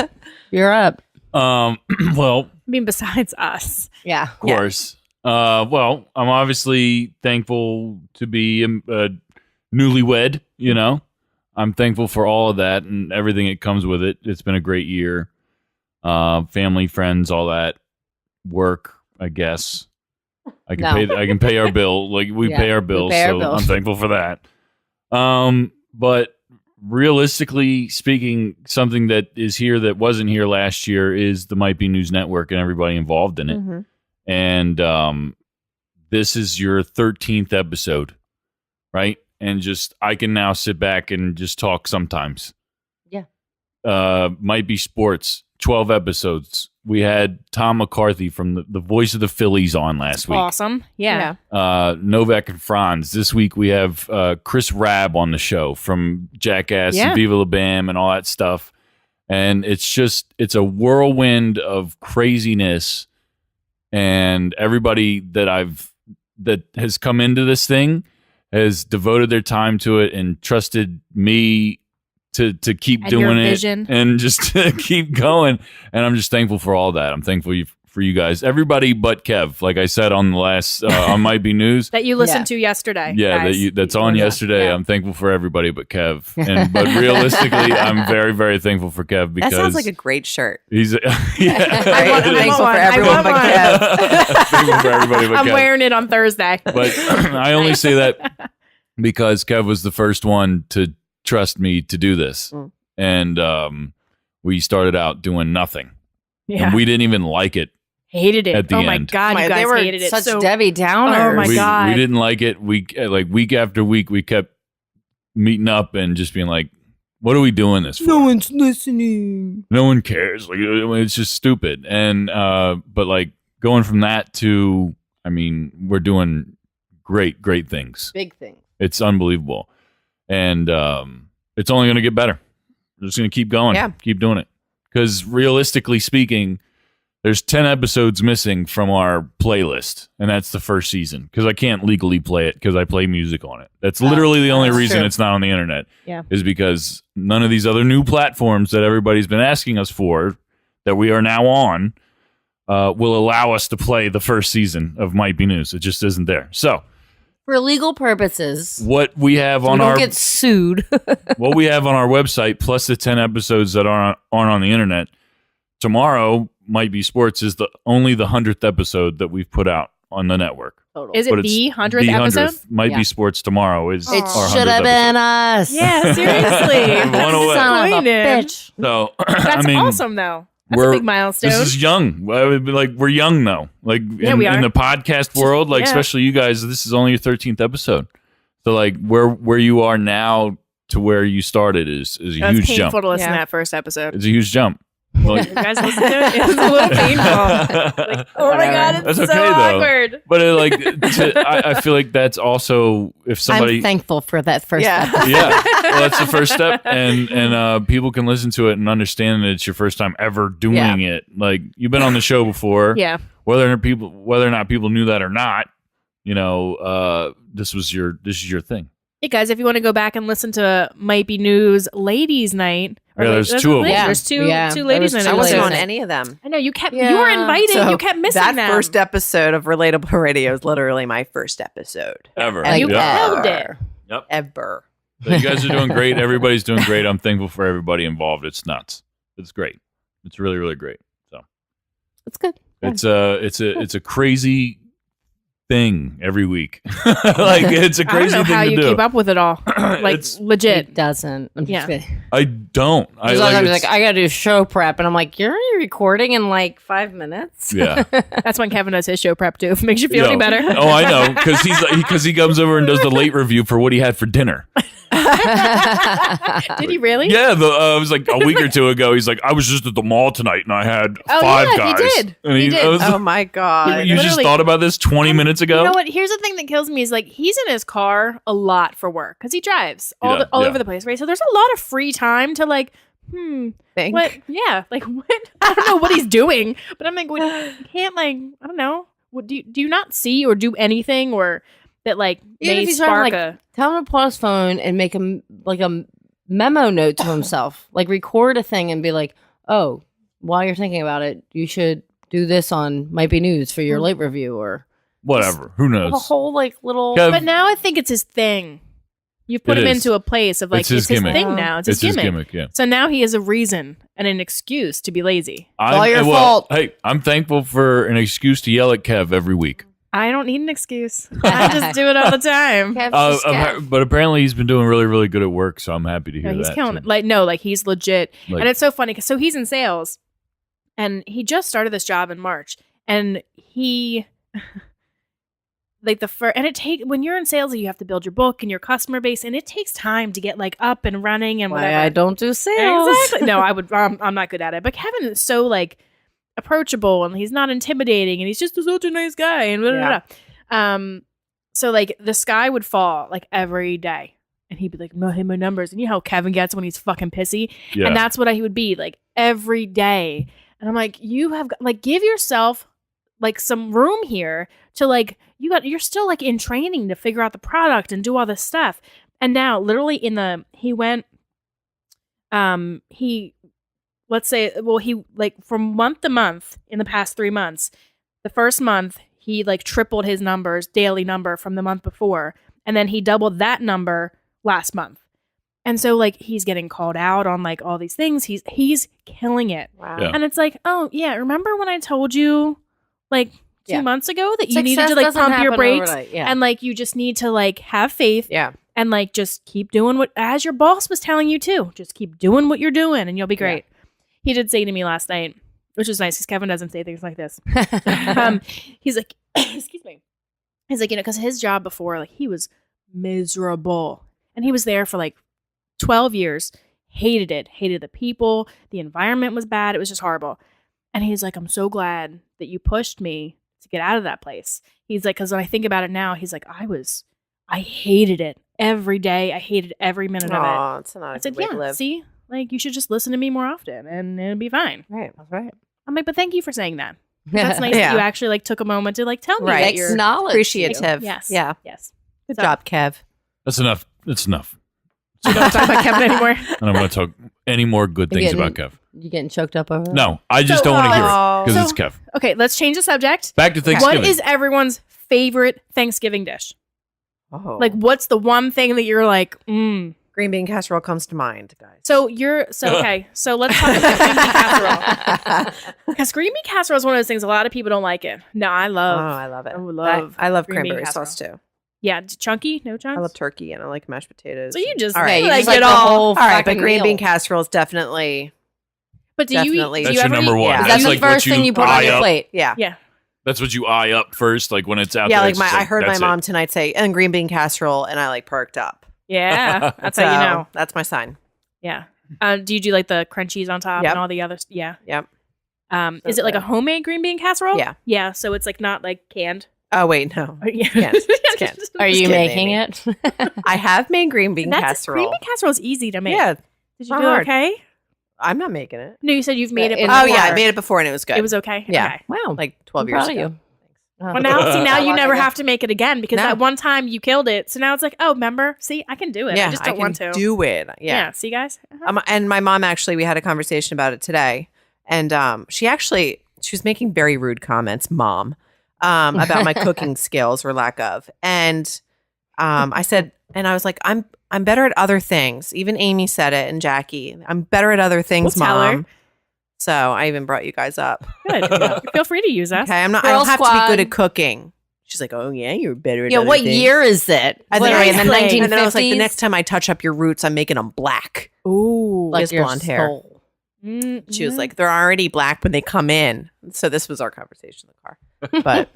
you're up. Well, I mean, besides us. Yeah. of course. Well, I'm obviously thankful to be newlywed, you know. I'm thankful for all of that and everything that comes with it. It's been a great year. Family, friends, all that. Work, I guess. I can pay our bill. Like we pay our bills, pay our so bills. I'm thankful for that. But realistically speaking, something that is here that wasn't here last year is the Might Be News Network and everybody involved in it. Mm-hmm. And this is your 13th episode, right? And just I can now sit back and just talk sometimes. Yeah. Might Be Sports, 12 episodes. We had Tom McCarthy from the voice of the Phillies on last week. Awesome. Yeah. Novak and Franz. This week we have Chris Rabb on the show from Jackass and Viva La Bam and all that stuff. And it's a whirlwind of craziness. And everybody that has come into this thing has devoted their time to it and trusted me to keep And doing your it vision. and just to keep going. And I'm just thankful for all that. I'm thankful for you guys, everybody but Kev. Like I said on the last on Might Be News, That you listened to yesterday. yeah, guys. that's on yesterday. Yeah. I'm thankful for everybody but Kev. But realistically, I'm very, very thankful for Kev because That sounds like a great shirt. he's I Right? want Thankful for one. I everyone want but one. Kev. thankful for everybody but I'm Kev. wearing it on Thursday. But I only say that because Kev was the first one to trust me to do this. And we started out doing nothing. Yeah. And we didn't even like it. Hated it. At the oh my end. God, you They guys were hated it. such so Debbie Downers. Oh my God. We didn't like it. Week after week, we kept meeting up and just being like, what are we doing this for? No one's listening. No one cares. Like it's just stupid. And but like going from that to, I mean, we're doing great things. Big thing. It's unbelievable. And it's only going to get better. We're just going to keep going. Yeah. Keep doing it. Because realistically speaking, there's 10 episodes missing from our playlist, and that's the first season. Because I can't legally play it because I play music on it. That's literally the only that's reason true. it's not on the internet. Yeah. Is because none of these other new platforms that everybody's been asking us for, that we are now on, will allow us to play the first season of Might Be News. It just isn't there. So For legal purposes. what we have So on we don't our get sued. what we have on our website, plus the 10 episodes that aren't on the internet, tomorrow Might Be Sports is only the 100th episode that we've put out on the network. Total. Is it But it's the 100th episode? Might Yeah. Be Sports tomorrow is It our 100th should have been episode. us. Yeah, seriously. One away. Son of a Disappointed. bitch. So That's I mean, awesome, though. That's a big milestone. This is young. I would be like, we're young though. Like Yeah, we are. in the podcast world, like especially you guys, this is only your 13th episode. So like where you are now to where you started is a huge jump. It's painful to listen to that first episode. It's a huge jump. Like, You guys listen to it? It was a little painful. Like, oh my God, it's That's so okay, though. awkward. but I feel like that's also if somebody I'm thankful for that first Yeah. episode. yeah, well, that's the first step, and people can listen to it and understand that it's your first time ever doing it. Like you've been on the show before, Yeah. whether or not people knew that or not, this is your thing. Hey guys, if you want to go back and listen to Might Be News Ladies Night. Yeah, there's two of them. There's two Yeah, ladies there was night. I wasn't Ladies on night. any of them. I know you kept. Yeah. You were invited. So you kept missing that them. first episode of Relatable Radio is literally my first episode Ever. And You Yep. killed it. Yep. ever. So you guys are doing great. Everybody's doing great. I'm thankful for everybody involved. It's nuts. It's great. It's really, really great. So It's good. it's a crazy thing every week. Like it's a I don't crazy know thing how to you do. keep up with it all. Like It's- legit. It doesn't. I'm Yeah. just kidding. I don't. I Sometimes like, I'm it's- like, I gotta do show prep, and I'm like, you're already recording in like 5 minutes. yeah. That's when Kevin does his show prep too. Makes you feel any Yo. better. Oh, I know, because he comes over and does the late review for what he had for dinner. Did he really? Yeah, it was like a week or two ago. He's like, I was just at the mall tonight and I had Oh, five yeah, he guys. did. And He did. I was Oh my God. you just Literally. thought about this 20 minutes ago? You know what? Here's the thing that kills me is like he's in his car a lot for work because he drives all Yeah, yeah. over the place, right? So there's a lot of free time to like, Think. what? Yeah, like what? I don't know what he's doing, but I'm like, what, you can't like, I don't know. What do you not see or do anything or that like Even may if he's trying to, spark like, a? Tell him to pull out his phone and make him like a memo note to himself. Like record a thing and be like, oh, while you're thinking about it, you should do this on Might Be News for your late review or Whatever. Who knows? a whole like little. Kev- But now I think it's his thing. You've put It him is. into a place of like It's his gimmick. thing now. It's his gimmick. yeah. So now he has a reason and an excuse to be lazy. all your well, fault. Hey, I'm thankful for an excuse to yell at Kev every week. I don't need an excuse. I just do it all the time. Kev's just Kev. But apparently he's been doing really, really good at work, so I'm happy to hear No, he's that. killing too. it. Like he's legit. Like- And it's so funny because so he's in sales and he just started this job in March and he like the first and when you're in sales you have to build your book and your customer base and it takes time to get like up and running and whatever. Why I don't do sales. Exactly. No, I'm not good at it. But Kevin is so like approachable and he's not intimidating and he's just such a nice guy and blah, blah, blah. So like the sky would fall like every day and he'd be like, no, hit my numbers. And you know how Kevin gets when he's fucking pissy. Yeah. And that's what he would be like every day. And I'm like, you have like give yourself like some room here to like you're still like in training to figure out the product and do all this stuff. And now literally let's say, well, he like from month to month in the past 3 months, the first month he like tripled his numbers, daily number from the month before. And then he doubled that number last month. And so like he's getting called out on like all these things. He's killing it. Wow. Yeah. And it's like, oh yeah, remember when I told you like 2 Yeah. months ago that you Success needed to like doesn't pump your happen brakes overnight. Yeah. and like you just need to like have faith Yeah. and like just keep doing what as your boss was telling you to. Just keep doing what you're doing and you'll be great. He did say to me last night, which was nice because Kevin doesn't say things like this. He's like, excuse me. He's like, because his job before, like he was miserable. And he was there for like 12 years, hated it, hated the people. The environment was bad. It was just horrible. And he's like, I'm so glad that you pushed me to get out of that place. He's like, because when I think about it now, he's like, I hated it every day. I hated every minute of it. Oh, it's not I a said, good way yeah, to live. see, like you should just listen to me more often and it'll be fine. Right. That's right. I'm like, but thank you for saying that. That's nice Yeah. that you actually like took a moment to like tell me Right. that you're Acknowledge. Appreciative. Yes. Yeah. Yes. Good So- job, Kev. That's enough. It's enough. So don't talk about Kevin anymore. I don't want to talk any more good things Getting- about Kev. You getting choked up over that? No, I just So, don't want to hear it Oh. because So- it's Kev. Okay, let's change the subject. Back to Thanksgiving. What is everyone's favorite Thanksgiving dish? Oh. Like, what's the one thing that you're like, green bean casserole comes to mind, guys. So okay. So let's talk about green bean casserole. Because green bean casserole is one of those things a lot of people don't like it. No, I Oh, love. I love it. I love I love green bean cranberry casserole. sauce too. Yeah, chunky, no chunks. I love turkey and I like mashed potatoes. So you just All right. Yeah, you like just like it the all. whole All right, but fucking green bean meal. casserole is definitely But do you eat? Definitely. Do That's you your ever number eat- one. Yeah. That's the like what first thing you put on eye your up. plate. Yeah. Yeah. That's what you eye up first, like when it's out Yeah, there. like it's just I heard my that's mom it. tonight say, and green bean casserole, and I like perked up. Yeah. That's So how you know. that's my sign. Yeah. Do you do like the crunchies on top Yep. and all the others? Yeah. Yep. Is it like a homemade green bean casserole? Yeah. Yeah. So it's like not like canned. Oh, wait, no. Yeah. Canned. It's canned. Are you kidding, making Amy. it? I have made green bean Green casserole. bean casserole is easy to make. Yeah. Did you not do hard. okay? I'm not making it. No, you said you've made it In before. Oh, yeah. I made it before, and it was good. It was okay. Yeah. Okay. Wow. like 12 I'm years proud ago. of you. Well, now you Long never ago. have to make it again because No. that one time you killed it. So now it's like, oh, remember? See, I can do it. Yeah, I just don't can want to. do it. Yeah. See, guys? Uh-huh. And my mom actually, we had a conversation about it today, and she was making very rude comments, mom, about my cooking skills or lack of, and I said, and I was like, I'm better at other things. Even Amy said it, and Jackie, I'm better at other things, We'll tell her. mom. So I even brought you guys up. Good. Feel free to use us. Okay, I Girl don't have to squad. be good at cooking. She's like, oh yeah, you're better at Yeah, other what things. year is it? And then, Literally in the 1950s? and then I was like, the next time I touch up your roots, I'm making them black. Ooh. Like your blonde hair. soul. She was like, they're already black when they come in. So this was our conversation in the car. But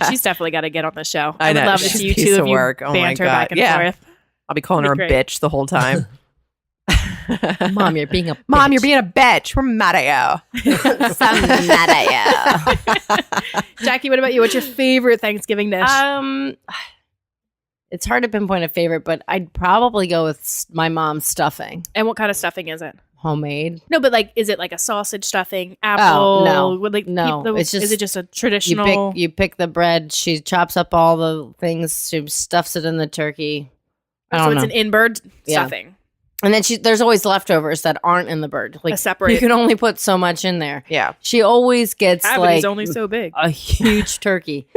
She's definitely got to get on the show. I would know, love to she's see a you piece two of of you work. Oh my banter God. back and Yeah. forth. I'll be calling her a That'd be great. bitch the whole time. Mom, you're being a Mom, you're bitch. being a bitch. We're mad at you. I'm mad at you. Jackie, what about you? What's your favorite Thanksgiving dish? It's hard to pinpoint a favorite, but I'd probably go with my mom's stuffing, And what kind of stuffing is it? homemade. No, but like, is it like a sausage stuffing? Apple? no. Would, like, No, it's is just- it just a You traditional? pick the bread. She chops up all the things. She stuffs it in the turkey. I so don't it's know. an in-bird Yeah. stuffing. And then there's always leftovers that aren't in the bird. A Like separate. you can only put so much in there. Yeah. She always gets Cavity's like only so big. a huge turkey.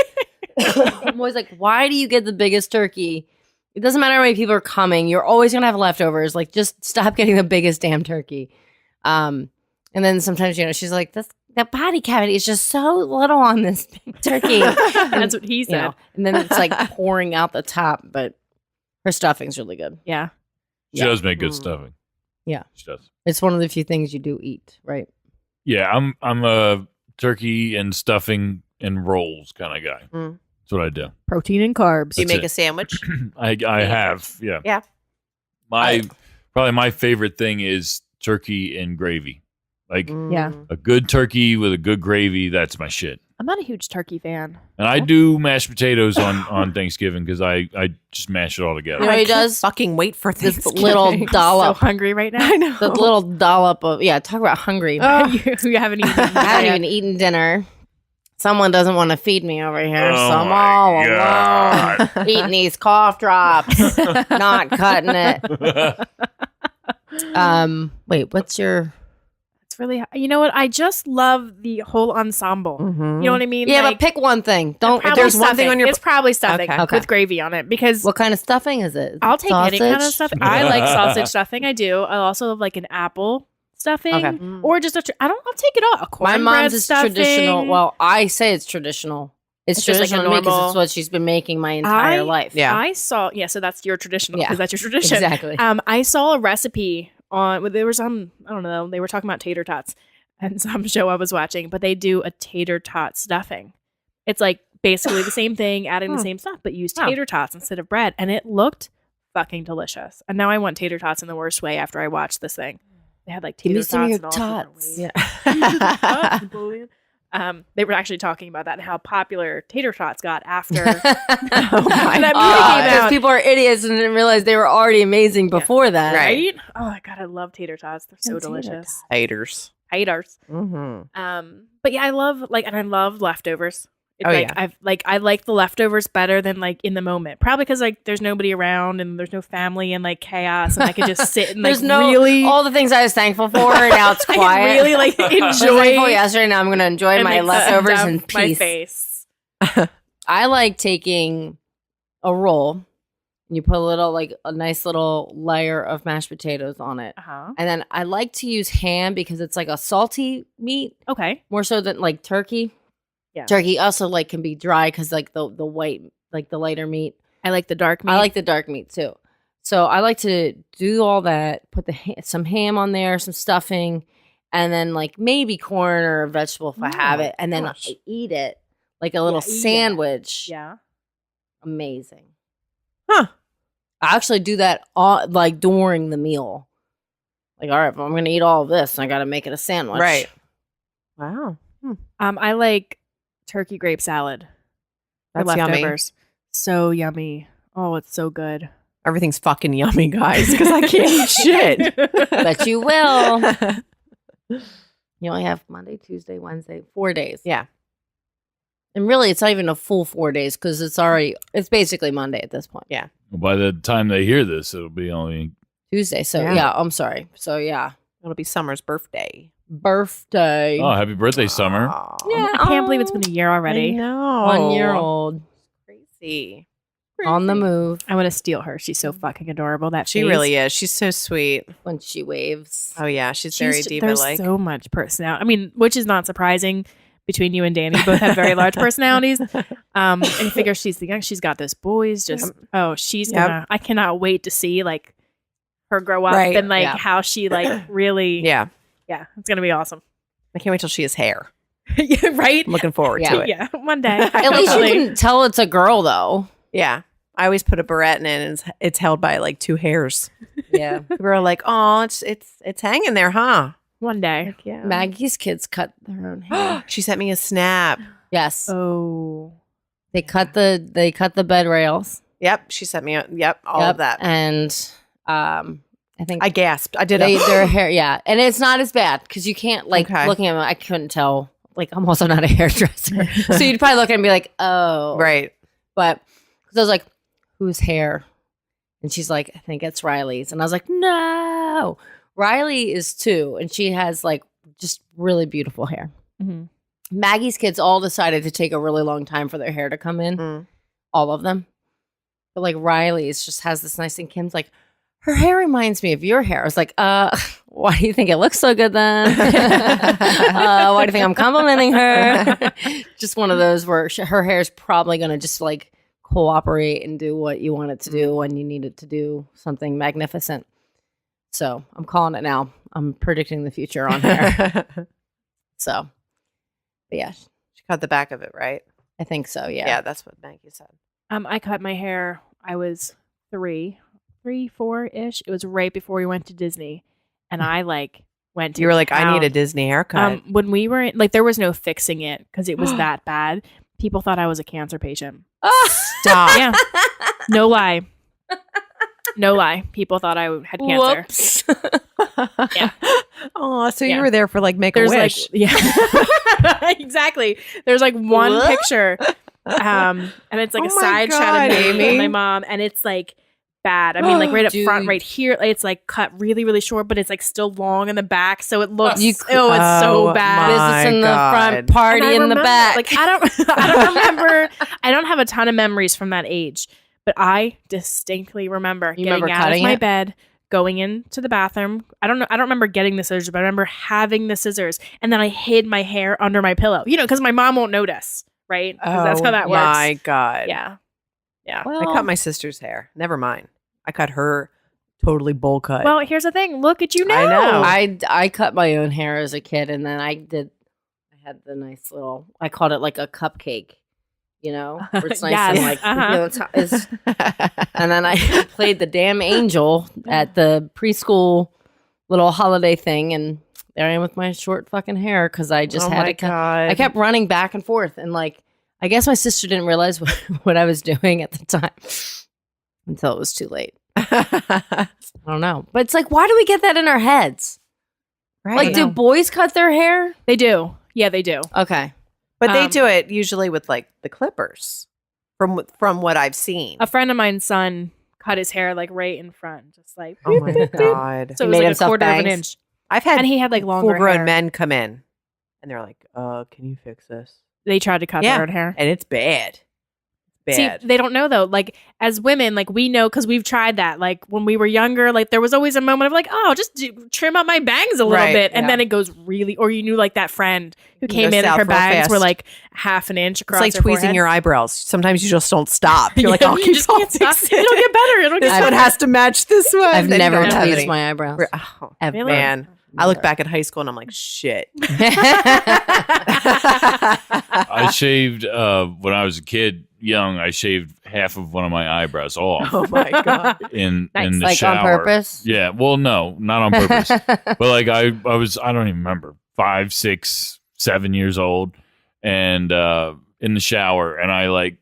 I'm always like, why do you get the biggest turkey? It doesn't matter how many people are coming. You're always gonna have leftovers. Like, just stop getting the biggest damn turkey. And then sometimes, she's like, the body cavity is just so little on this big turkey. That's what he You said. know, and then it's like pouring out the top, but her stuffing's really good. Yeah. She does make good stuffing. Yeah. She does. It's one of the few things you do eat, right? Yeah, I'm a turkey and stuffing and rolls kind of guy. Mm. That's what I do. Protein and carbs. Do you That's make it. a sandwich? I have, yeah. Yeah. Probably my favorite thing is turkey and gravy. Like Yeah. Mm. a good turkey with a good gravy, that's my shit. I'm not a huge turkey fan. And I do mashed potatoes on Thanksgiving because I just mash it all together. You know what he I can't does? fucking wait for This Thanksgiving. little So dollop. hungry right now. I know. The little dollop of, talk about hungry. you haven't even. I haven't even eaten dinner. Someone doesn't want to feed me over here, Oh so I'm my all God. alone eating these cough drops, not cutting it. Wait, what's your? It's really. You know what? I just love the whole ensemble. Mhm. You know what I mean? Yeah, Like, but pick one thing. Don't. probably there's one thing stuffing. on your- It's probably stuffing Okay. Okay. with gravy on it because What kind of stuffing is it? I'll take any kind of Sausage? stuffing. I like sausage stuffing. I do. I also love like an apple stuffing Okay. Mm. or just I'll take it all. A My cornbread mom's is stuffing. traditional. Well, I say it's traditional. It's It's just like a traditional to me because normal- it's what she's been making my entire I- life. Yeah. I saw. Yeah, so that's your traditional Yeah. because that's your tradition. Exactly. I saw a recipe on. There was some. I don't know. They were talking about tater tots and some show I was watching, but they do a tater tot stuffing. It's like basically the same thing, adding the same stuff, but use Oh. tater tots instead of bread, and it looked fucking delicious. And now I want tater tots in the worst way after I watched this thing. They had like Give tater me some of your tots and all different tots. ways. Yeah. Tots, Napoleon. They were actually talking about that and how popular tater tots got after Oh my that movie came Because out. people are idiots and didn't realize they were already amazing before that. Right. Right? Oh my god, I love tater tots. They're so And tater delicious. Haters. Haters. Mm-hmm. But yeah, I love and I love leftovers. It's Oh, like, yeah. I like the leftovers better than like in the moment. Probably because like there's nobody around and there's no family and like chaos and I can just sit and like There's no really all the things I was thankful for, and now it's I quiet. can really like I was enjoy thankful yesterday. Now I'm going to enjoy and, my like, leftovers stuff in my peace. face. I like taking a roll. And you put a nice little layer of mashed potatoes on it. Uh-huh. And then I like to use ham because it's like a salty meat Okay. more so than like turkey. Yeah. Turkey also like can be dry because like the white, like the lighter meat. I like the dark meat. I like the dark meat too. So I like to do all that, put some ham on there, some stuffing, and then like maybe corn or a vegetable if I have it, and then I eat it like a little sandwich. Yeah. Amazing. Huh. I actually do that like during the meal. Like, all right, if I'm going to eat all of this, I got to make it a sandwich. Right. Wow. I like turkey grape salad. For That's leftovers. So yummy. Oh, it's so good. Everything's fucking yummy, guys, because I can't eat shit. But you will. You only have Monday, Tuesday, Wednesday, 4 days. Yeah. And really, it's not even a full 4 days because it's basically Monday at this point. Yeah. By the time they hear this, it'll be only Tuesday. So, Yeah. I'm sorry. So, yeah. It'll be Summer's birthday. Birthday. oh, happy birthday, Summer. Aw. Yeah. I can't believe it's been a year I already. know. 1 year old. Crazy. On the move I want to steal her. She's so fucking adorable. That She face. really is. She's so sweet. when she waves. Oh, yeah. She's very There's diva-like. so much personality. I mean, which is not surprising between you and Danny. You both have very large personalities. And you figure she's the young. She's got this boys. Just she's gonna. I cannot wait to see like her grow up Right. and like Yeah. how she like really. Yeah. Yeah, it's gonna be awesome. I can't wait till she has hair. Yeah, right. I'm looking forward Yeah. to it. Yeah, one day. At least you can tell it's a girl, though. Yeah. I always put a barrette in it and it's held by like 2 hairs. Yeah. People are like, oh, it's hanging there, huh? One day. Like, yeah. Maggie's kids cut their own hair. She sent me a snap. Yes. Oh. They cut the bed rails. Yep. She sent me all Yep. of that. And I think I gasped. I did their hair, yeah. And it's not as bad because you can't, like, Okay. looking at them, I couldn't tell. Like, I'm also not a hairdresser. So you'd probably look at it and be like, oh. Right. But, because I was like, whose hair? And she's like, I think it's Riley's. And I was like, no. Riley is 2, and she has, like, just really beautiful hair. Mm-hmm. Maggie's kids all decided to take a really long time for their hair to come in. Mm. All of them. But, like, Riley's just has this nice thing. Kim's like, her hair reminds me of your hair. I was like, why do you think it looks so good then? Why do you think I'm complimenting her? Just one of those where her hair is probably going to just like cooperate and do what you want it to do when you need it to do something magnificent. So I'm calling it now. I'm predicting the future on hair. So, but yeah, She cut the back of it, right? I think so. Yeah, Yeah. that's what Maggie said. I cut my hair. I was 3, 4-ish. It was right before we went to Disney, and I like went to You were like, I need a town. Disney haircut. When we were like, there was no fixing it because it was that bad. People thought I was a cancer patient. Stop. Yeah, no lie, no lie. People thought I had cancer. Whoops. Yeah. Oh, so Yeah. you were there for like Make a There's Wish. like, yeah, exactly. There's like one What? picture, and it's like Oh a my side shot God, of me Amy. and my mom, and it's like bad. I mean, like right up front, Dude. right here, it's like cut really, really short, but it's like still long in the back, so it looks. You- it's so Oh, bad. my Business in the God. front, party And I in the remember- back. Like I don't remember. I don't have a ton of memories from that age, but I distinctly remember You getting remember out of cutting my it? bed, going into the bathroom. I don't remember getting the scissors, but I remember having the scissors, and then I hid my hair under my pillow. You know, because my mom won't notice, right? 'Cause that's how that works. My God. Yeah, yeah. Well, I cut my sister's hair. Never mind. I cut her totally bowl cut. Well, here's the thing. Look at you now. I know. I cut my own hair as a kid, and then I had the nice little, I called it like a cupcake, you know, where it's nice and Yes, like, uh-huh. you know, and then I played the damn angel at the preschool little holiday thing, and there I am with my short fucking hair because I just oh had my to cut. God. I kept running back and forth, and like, I guess my sister didn't realize what I was doing at the time until it was too late. I don't know, but it's like, why do we get that in our heads? Right. Like, do boys cut their hair? They do. Yeah, they do. Okay. But they Um, do it usually with like the clippers, from what I've seen. A friend of mine's son cut his hair like right in front, just like Oh my God! so it He was made like a himself quarter of an bangs? inch, I've had and he had like longer full-grown hair. men come in, and they're like, "Can you fix this?" They tried to cut Yeah. their own hair. And it's bad. It's bad. See, they don't know though. Like as women, like we know because we've tried that. Like when we were younger, like there was always a moment of like, oh, just trim up my bangs a little bit, and then it goes really. Or you knew like that friend who came in and her bangs were like half an inch across. It's like tweezing your eyebrows. Sometimes you just don't stop. You're like, I'll you keep just can't stop. It'll get better. It'll get This better. one has to match this one. I've Then you never don't have tweezed any. my eyebrows. Oh, Ever. man. I look back at high school and I'm like, shit. I shaved when I was a kid, young. I shaved half of one of my eyebrows off Oh my God. in the Like shower. on purpose? Yeah. Well, no, not on purpose. But like I was, I don't even remember, 5, 6, 7 years old, and in the shower, and I like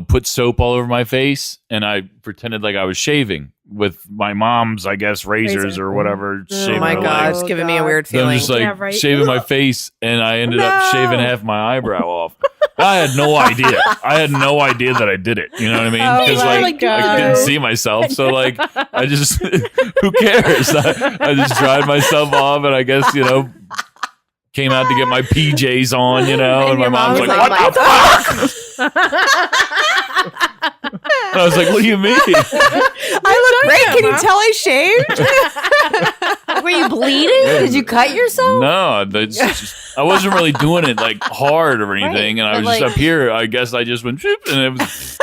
put soap all over my face, and I pretended like I was shaving with my mom's, I guess, razors or whatever. Oh shaving my her God. legs. It's giving me a weird So I'm feeling. just like Yeah, right. shaving my face, and I ended up shaving half my eyebrow off. I had no idea. I had no idea that I did it. You know what I mean? Oh Because my like God. I didn't see myself, so like I just who cares? I just dried myself off, and I guess came out to get my PJs on, and my your mom's mom like, was "What the fuck?" And I was like, "What do you mean?" I look great. Can you tell I shaved? Were you bleeding? Did you cut yourself? No, that's just, I wasn't really doing it like hard or anything, and I but, was just like- up here. I guess I just went, "Shoop," and it was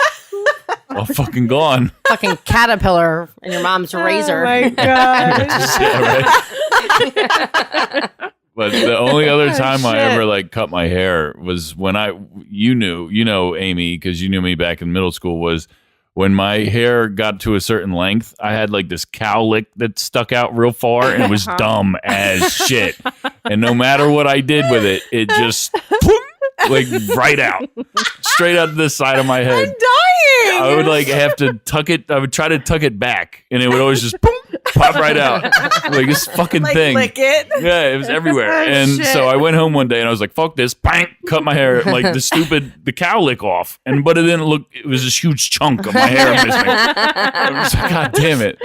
all fucking gone. Fucking caterpillar in your mom's razor. Oh my God. Yeah, right. But the only other time I shit. ever like cut my hair was when you knew Amy, because you knew me back in middle school, was when my hair got to a certain length. I had like this cowlick that stuck out real far, and it was dumb as shit. And no matter what I did with it, it just like right out, straight out the side of my head. I'm dying. I would like have to tuck it. I would try to tuck it back, and it would always just pop right out, like this fucking like, thing. lick it. Yeah, it was everywhere. Oh, And shit. so I went home one day and I was like, fuck this, bang, cut my hair, like the cowlick off. But it didn't look, it was this huge chunk of my hair missing. I was like, God damn it.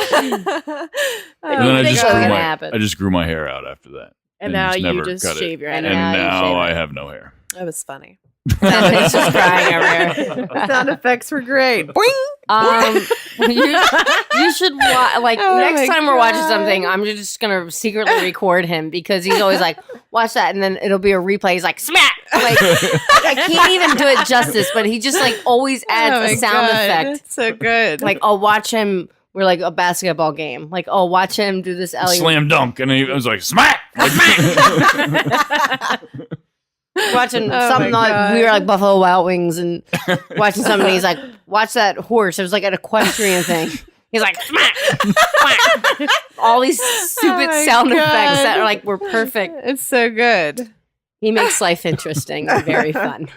And then I think just, it's grew gonna my, happen. I just grew my hair out after that. And now you never just cut it. shave your head. And And now you now shave I it. have no hair. That was funny. He's just crying over here. Sound effects were great. Boing. You should like Oh next my time we're watching God. something, I'm just gonna secretly record him because he's always like, watch that, and then it'll be a replay. He's like, smack! Like I can't even do it justice, but he just like always adds Oh my a sound God. effect. So good. Like I'll watch him. We're like a basketball game. Like I'll watch him do this. Ellie Slam dunk. And I was like, smack! watching Oh something my like God. we were like Buffalo Wild Wings and watching something. He's like, watch that horse. It was like an equestrian thing. He's like, smack, smack. All these stupid my sound effects God. that are like were perfect. It's so good. He makes life interesting and very fun.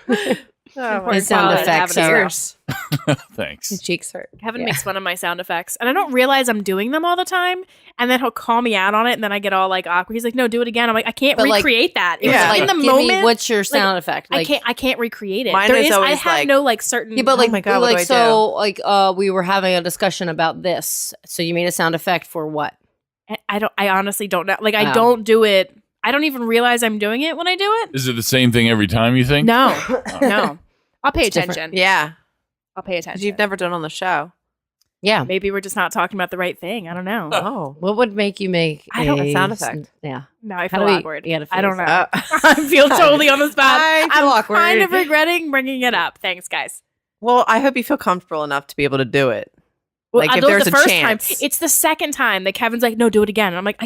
Oh His sound quality. effects Have it are. Tears. Thanks. His cheeks hurt. Kevin makes fun of my sound effects, and I don't realize I'm doing them all the time. And then he'll call me out on it, and then I get all like awkward. He's like, "No, do it again." I'm like, "I can't But, like- recreate that." It Yeah. was Like, in the give me, moment. what's your sound effect? Like, I can't recreate it. Mine There is is. I always have like- no like certain. yeah, but like, my God, what do like I so, like, we were having a discussion about this. So you made a sound effect for what? I don't. I honestly don't know. Like, I Oh. don't do it. I don't even realize I'm doing it when I do it. Is it the same thing every time, you think? No, no. I'll pay It's different. attention. Yeah. I'll pay attention. You've never done on the show. Yeah. Maybe we're just not talking about the right thing. I don't know. Oh. What would make you make I don't- a sound effect. Yeah. Now I How feel do we- awkward. you gotta I don't know. feel I feel totally on the spot. I feel I'm awkward. kind of regretting bringing it up. Thanks, guys. Well, I hope you feel comfortable enough to be able to do it. Well, Like, I if do it there's the a first chance. time. It's the second time that Kevin's like, "No, do it again." And I'm like,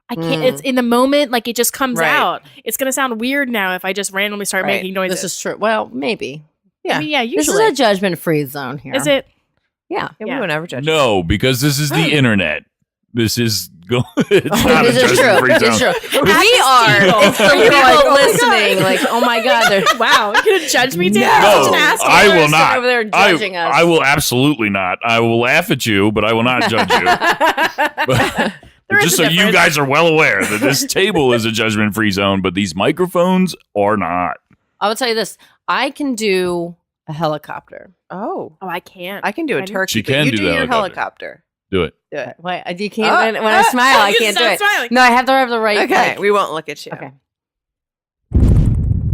I can't. It's in the moment. Like it just comes Right. out. It's gonna sound weird now if I just randomly start Right. making noises. This is true. Well, maybe. Yeah. I mean, yeah. This Usually, is a judgment-free zone here. is it? Yeah. Yeah, Yeah. we won't ever judge. No, because this is the internet. This is it's not This a is judgment-free true. zone. It's true. We are. It's the You're people like, oh my listening. Like, oh my God. They're Wow, you're gonna judge me, Dan? No. You're such an asshole. I will They're not. over there judging us. I will absolutely not. I will laugh at you, but I will not judge you. But There is just a so you difference. guys are well aware that this table is a judgment-free zone, but these microphones are not. I will tell you this. I can do a helicopter. Oh. Oh, I can't. I can do a I- turkey. She but can you do do the your helicopter. helicopter. Do it. Do it. Wait, you can't. When I smile, I You can't do stop it. smiling. No, I have to have the right. Okay, like- we won't look at you. okay.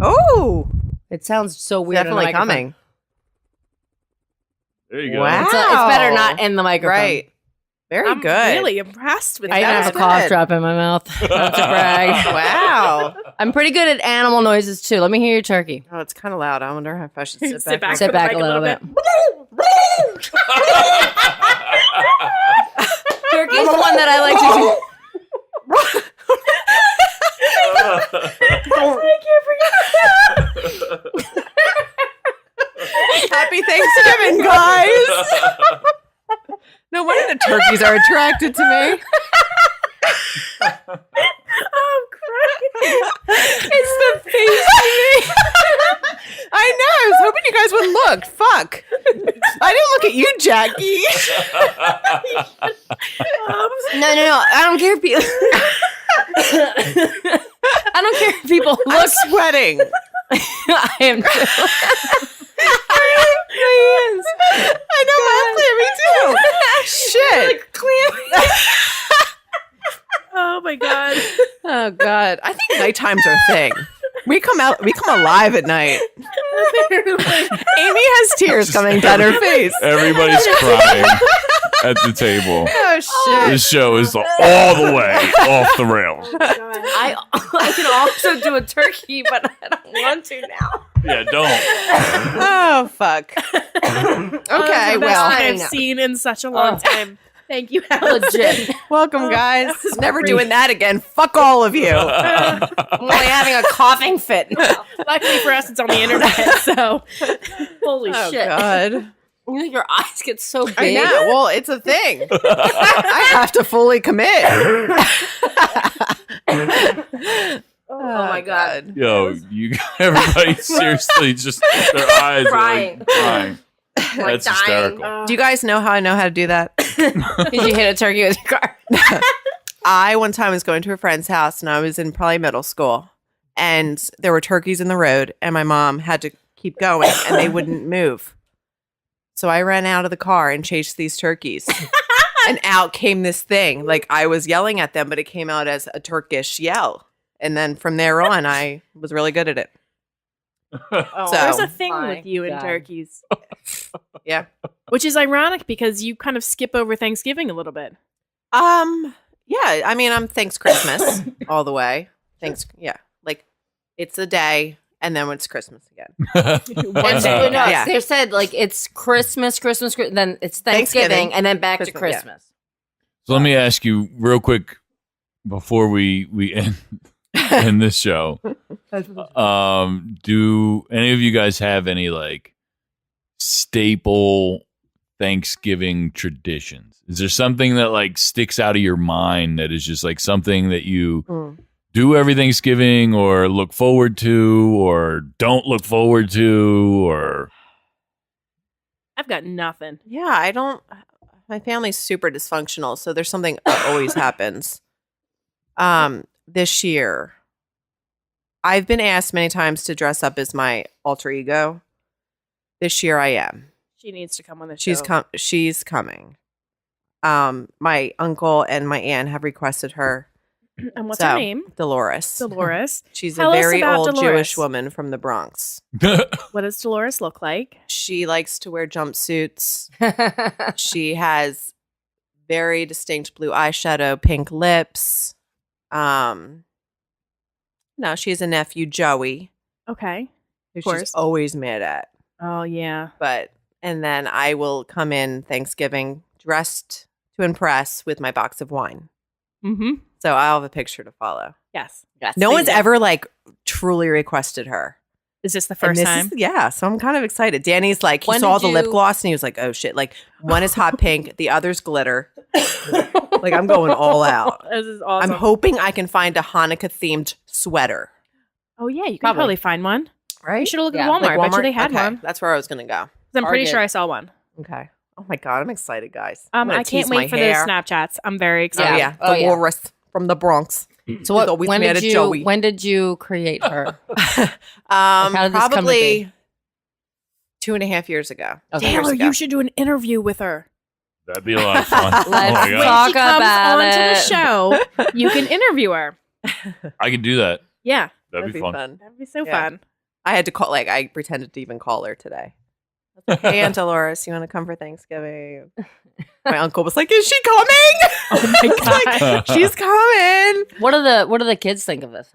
Oh, It sounds so weird. on the definitely microphone. coming. There you go. Wow. It's better not in the microphone. Right. Very I'm good. really impressed with I even that. have a That's cough good. drop in my mouth. Not to brag. Wow. I'm pretty good at animal noises too. Let me hear your turkey. Oh, it's kind of loud. I wonder if I should sit back. Sit back. Sit back a Like a little little bit. Turkey's the one that I like to do. Happy Thanksgiving, guys. No wonder the turkeys are attracted to me. I'm crying. It's the face. I know. I was hoping you guys would look. Fuck. I didn't look at you, Jackie. No. I don't care if people. I don't care if people I'm look. sweating. I am. I know my clammy too. Shit. Oh my god. Oh God. I think nighttimes are a thing. We come alive at night. Amy has tears coming down her face. Everybody's crying at the table. Oh shit. This show is all the way off the rails. I can also do a turkey, but I don't want to now. Yeah, don't. Oh fuck. Okay, well, I've seen in such a long time. Thank you, Alex. Legit. welcome guys. Never doing that again. Fuck all of you. I'm only having a coughing fit now. Luckily for us, it's on the internet, so Holy Oh shit. God. Your eyes get so big. I know. Well, it's a thing. I have to fully commit. Oh my God. Yo, everybody seriously just their eyes Crying. are like crying. Like That's dying. hysterical. Do you guys know how I know how to do that? Did you hit a turkey with your car? I one time was going to a friend's house and I was in probably middle school and there were turkeys in the road and my mom had to keep going and they wouldn't move. So I ran out of the car and chased these turkeys. And out came this thing. Like I was yelling at them, but it came out as a Turkish yell. And then from there on, I was really good at it. Oh, So- there's a thing my with you and God. turkeys, Yeah. which is ironic because you kind of skip over Thanksgiving a little bit. Yeah. I mean, I'm thanks Christmas all the way. Thanks. Yeah. Like it's a day and then it's Christmas again. And so, no, Yeah. they said like it's Christmas, then it's Thanksgiving, and then back to Christmas, yeah. Christmas. So let me ask you real quick before we end this show. Do any of you guys have any like staple Thanksgiving traditions? Is there something that like sticks out of your mind that is just like something that you do every Thanksgiving or look forward to or don't look forward to or I've got nothing. Yeah, I don't. My family's super dysfunctional, so there's something that always happens. This year, I've been asked many times to dress up as my alter ego. This year, I am. She needs to come on the show. She's coming. My uncle and my aunt have requested her. And what's So, her name? Dolores. Dolores. She's Tell a us very about old Dolores. Jewish woman from the Bronx. What does Dolores look like? She likes to wear jumpsuits. She has very distinct blue eyeshadow, pink lips. No, she has a nephew, Joey, Okay. who course. she's always mad at. Oh yeah. And then I will come in Thanksgiving dressed to impress with my box of wine. Mm-hmm. So I'll have a picture to follow. Yes. No one's ever like truly requested her. Is this the And first this time? is- yeah, so I'm kind of excited. Danny's like, he When saw did the lip you- gloss and he was like, oh shit. Like one is hot pink, the other's glitter. Like I'm going all out. This is awesome. I'm hoping I can find a Hanukkah themed sweater. Oh yeah, you can Probably. probably find one. Right? You should look Yeah, at Walmart. Like I bet you they had Okay, one. 'Cause that's where I was going to go. I'm pretty Target. sure I saw one. Okay. Oh my God, I'm excited, guys. I'm gonna I can't tease my wait for hair. the Snapchats. I'm very Oh, excited. yeah. Oh, yeah. Dolores from the Bronx. So what? always When mad did at Joey. you? When did you create her? how did this come to Probably 2.5 years ago. Okay. 2 years Taylor, ago. you should do an interview with her. that'd be a lot of fun. Let's oh my When god. talk she comes about onto the it. show, you can interview her. I could do that. Yeah, That'd be fun. that'd be so Yeah. fun. I had to call, like, I pretended to even call her today. Hey, Aunt Dolores, you want to come for Thanksgiving? My uncle was like, "Is she coming?" Oh my God. Like, she's coming. What do the kids think of this?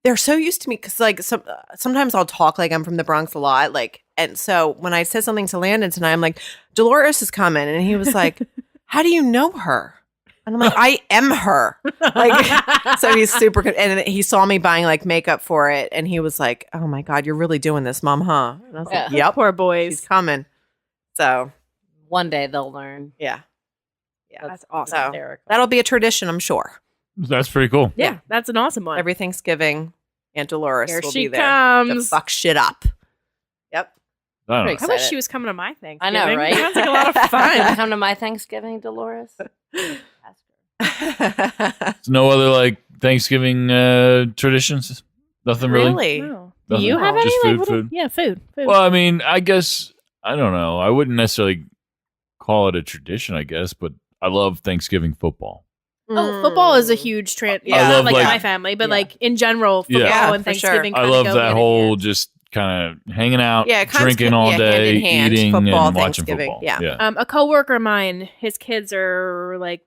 They're so used to me because like sometimes I'll talk like I'm from the Bronx a lot, like, and so when I said something to Landon tonight, I'm like, Dolores is coming, and he was like, "How do you know her?" And I'm like, "I am her." Like, so he's super good, and he saw me buying like makeup for it, and he was like, "Oh my God, you're really doing this, Mom, huh?" And I was like, "Yep, Poor boys. she's coming." So One day they'll learn. yeah, That's awesome. so Hysterical. that'll be a tradition, I'm sure. That's pretty cool. Yeah, that's an awesome one. Every Thanksgiving, Aunt Dolores Here will she be there to comes. fuck shit up. Yep. I don't know. Pretty I excited. wish she was coming to my Thanksgiving. I know, right? Sounds like a lot of fun. Come to my Thanksgiving, Dolores. There's no other like Thanksgiving traditions. Nothing really. Really? No. Do Nothing. you have any? Just Like, food, what food. Yeah, food. Well, I mean, I guess I don't know. I wouldn't necessarily call it a tradition. I guess, but I love Thanksgiving football. Oh, football is a huge trend. Yeah. Yeah, I not love, like like- my family, but Yeah. like in general, football Yeah, and for sure. Thanksgiving. I kinda love go that hand in whole hand. just kind of hanging out, Yeah, kind of drinking all hand day, in hand, eating football, and watching Thanksgiving. football. Yeah. A coworker of mine, his kids are like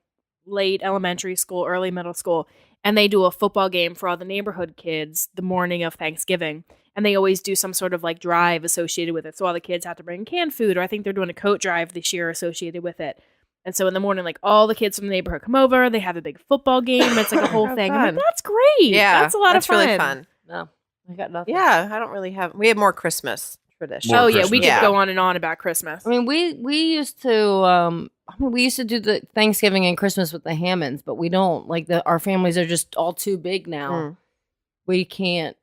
late elementary school, early middle school, and they do a football game for all the neighborhood kids the morning of Thanksgiving. And they always do some sort of like drive associated with it. So all the kids have to bring canned food, or I think they're doing a coat drive this year associated with it. And so in the morning, like all the kids from the neighborhood come over, they have a big football game. It's like a whole How thing. I'm fun. like, that's great. Yeah. That's a lot that's of fun. really fun. No, I got nothing. Yeah, I don't really have. We have more Christmas tradition. More Oh yeah, we Christmas. could Yeah. go on and on about Christmas. I mean, we used to we used to do the Thanksgiving and Christmas with the Hammonds, but we don't like our families are just all too big now. Mm. We can't.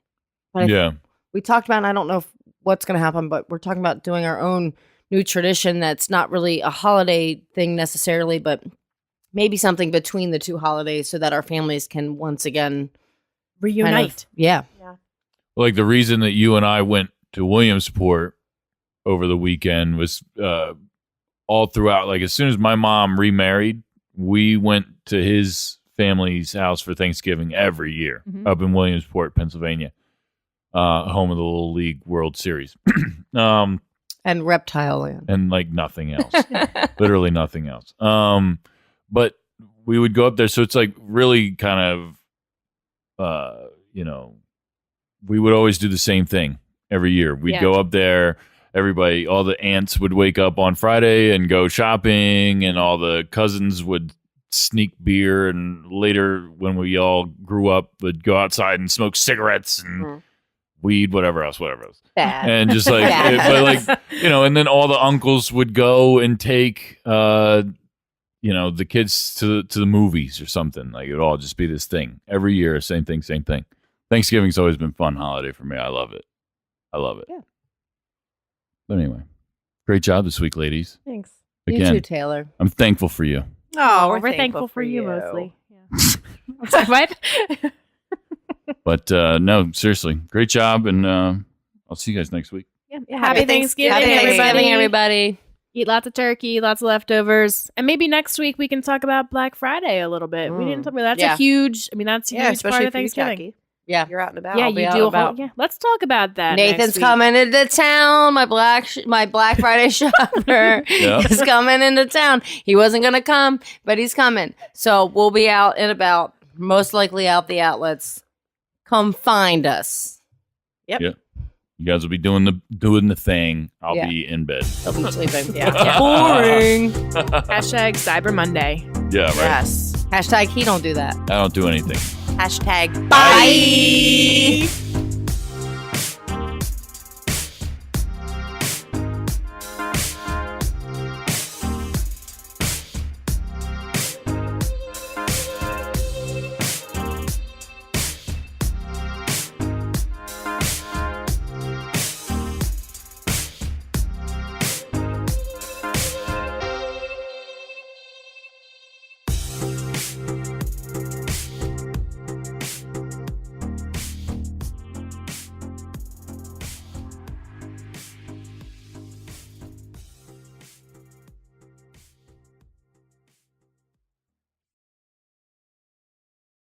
But Yeah. we talked about, and I don't know what's going to happen, but we're talking about doing our own new tradition that's not really a holiday thing necessarily, but maybe something between the two holidays so that our families can once again Reunite. kind of, yeah. Like the reason that you and I went to Williamsport over the weekend was all throughout. Like as soon as my mom remarried, we went to his family's house for Thanksgiving every year Mhm. up in Williamsport, Pennsylvania, home of the Little League World Series. And Reptile Land. And like nothing else, literally nothing else. But we would go up there. So it's like really kind of, we would always do the same thing every year. We'd Yeah. go up there. Everybody, all the aunts would wake up on Friday and go shopping, and all the cousins would sneak beer. And later, when we all grew up, would go outside and smoke cigarettes and Mhm. weed, whatever else. Bad. And just like, but like, and then all the uncles would go and take, the kids to the movies or something. Like it would all just be this thing every year. Same thing. Thanksgiving's always been a fun holiday for me. I love it. Yeah. But anyway, great job this week, ladies. Thanks. You Again, too, Taylor. I'm thankful for you. Oh, we're thankful for you mostly. Yeah. What? But no, seriously, great job. And I'll see you guys next week. Yeah. Happy Happy Thanksgiving, Happy everybody. Everybody. Eat lots of turkey, lots of leftovers, and maybe next week we can talk about Black Friday a little bit. We didn't talk about that's Yeah. a huge. I mean, that's a Yeah, huge especially part of for you, Thanksgiving. Jackie. Yeah. You're out and about. Yeah, I'll be you out do a about. whole. Yeah, let's talk about that. Nathan's next week. coming into town. My Black Friday shopper Yeah. is coming into town. He wasn't going to come, but he's coming. So we'll be out and about, most likely out the outlets. Come find us. Yep. Yeah. You guys will be doing the thing. I'll Yeah. be in bed. He'll be sleeping. Yeah. Boring. Hashtag Cyber Monday. Yeah, right. Yes. Hashtag he don't do that. I don't do anything. Hashtag Bye.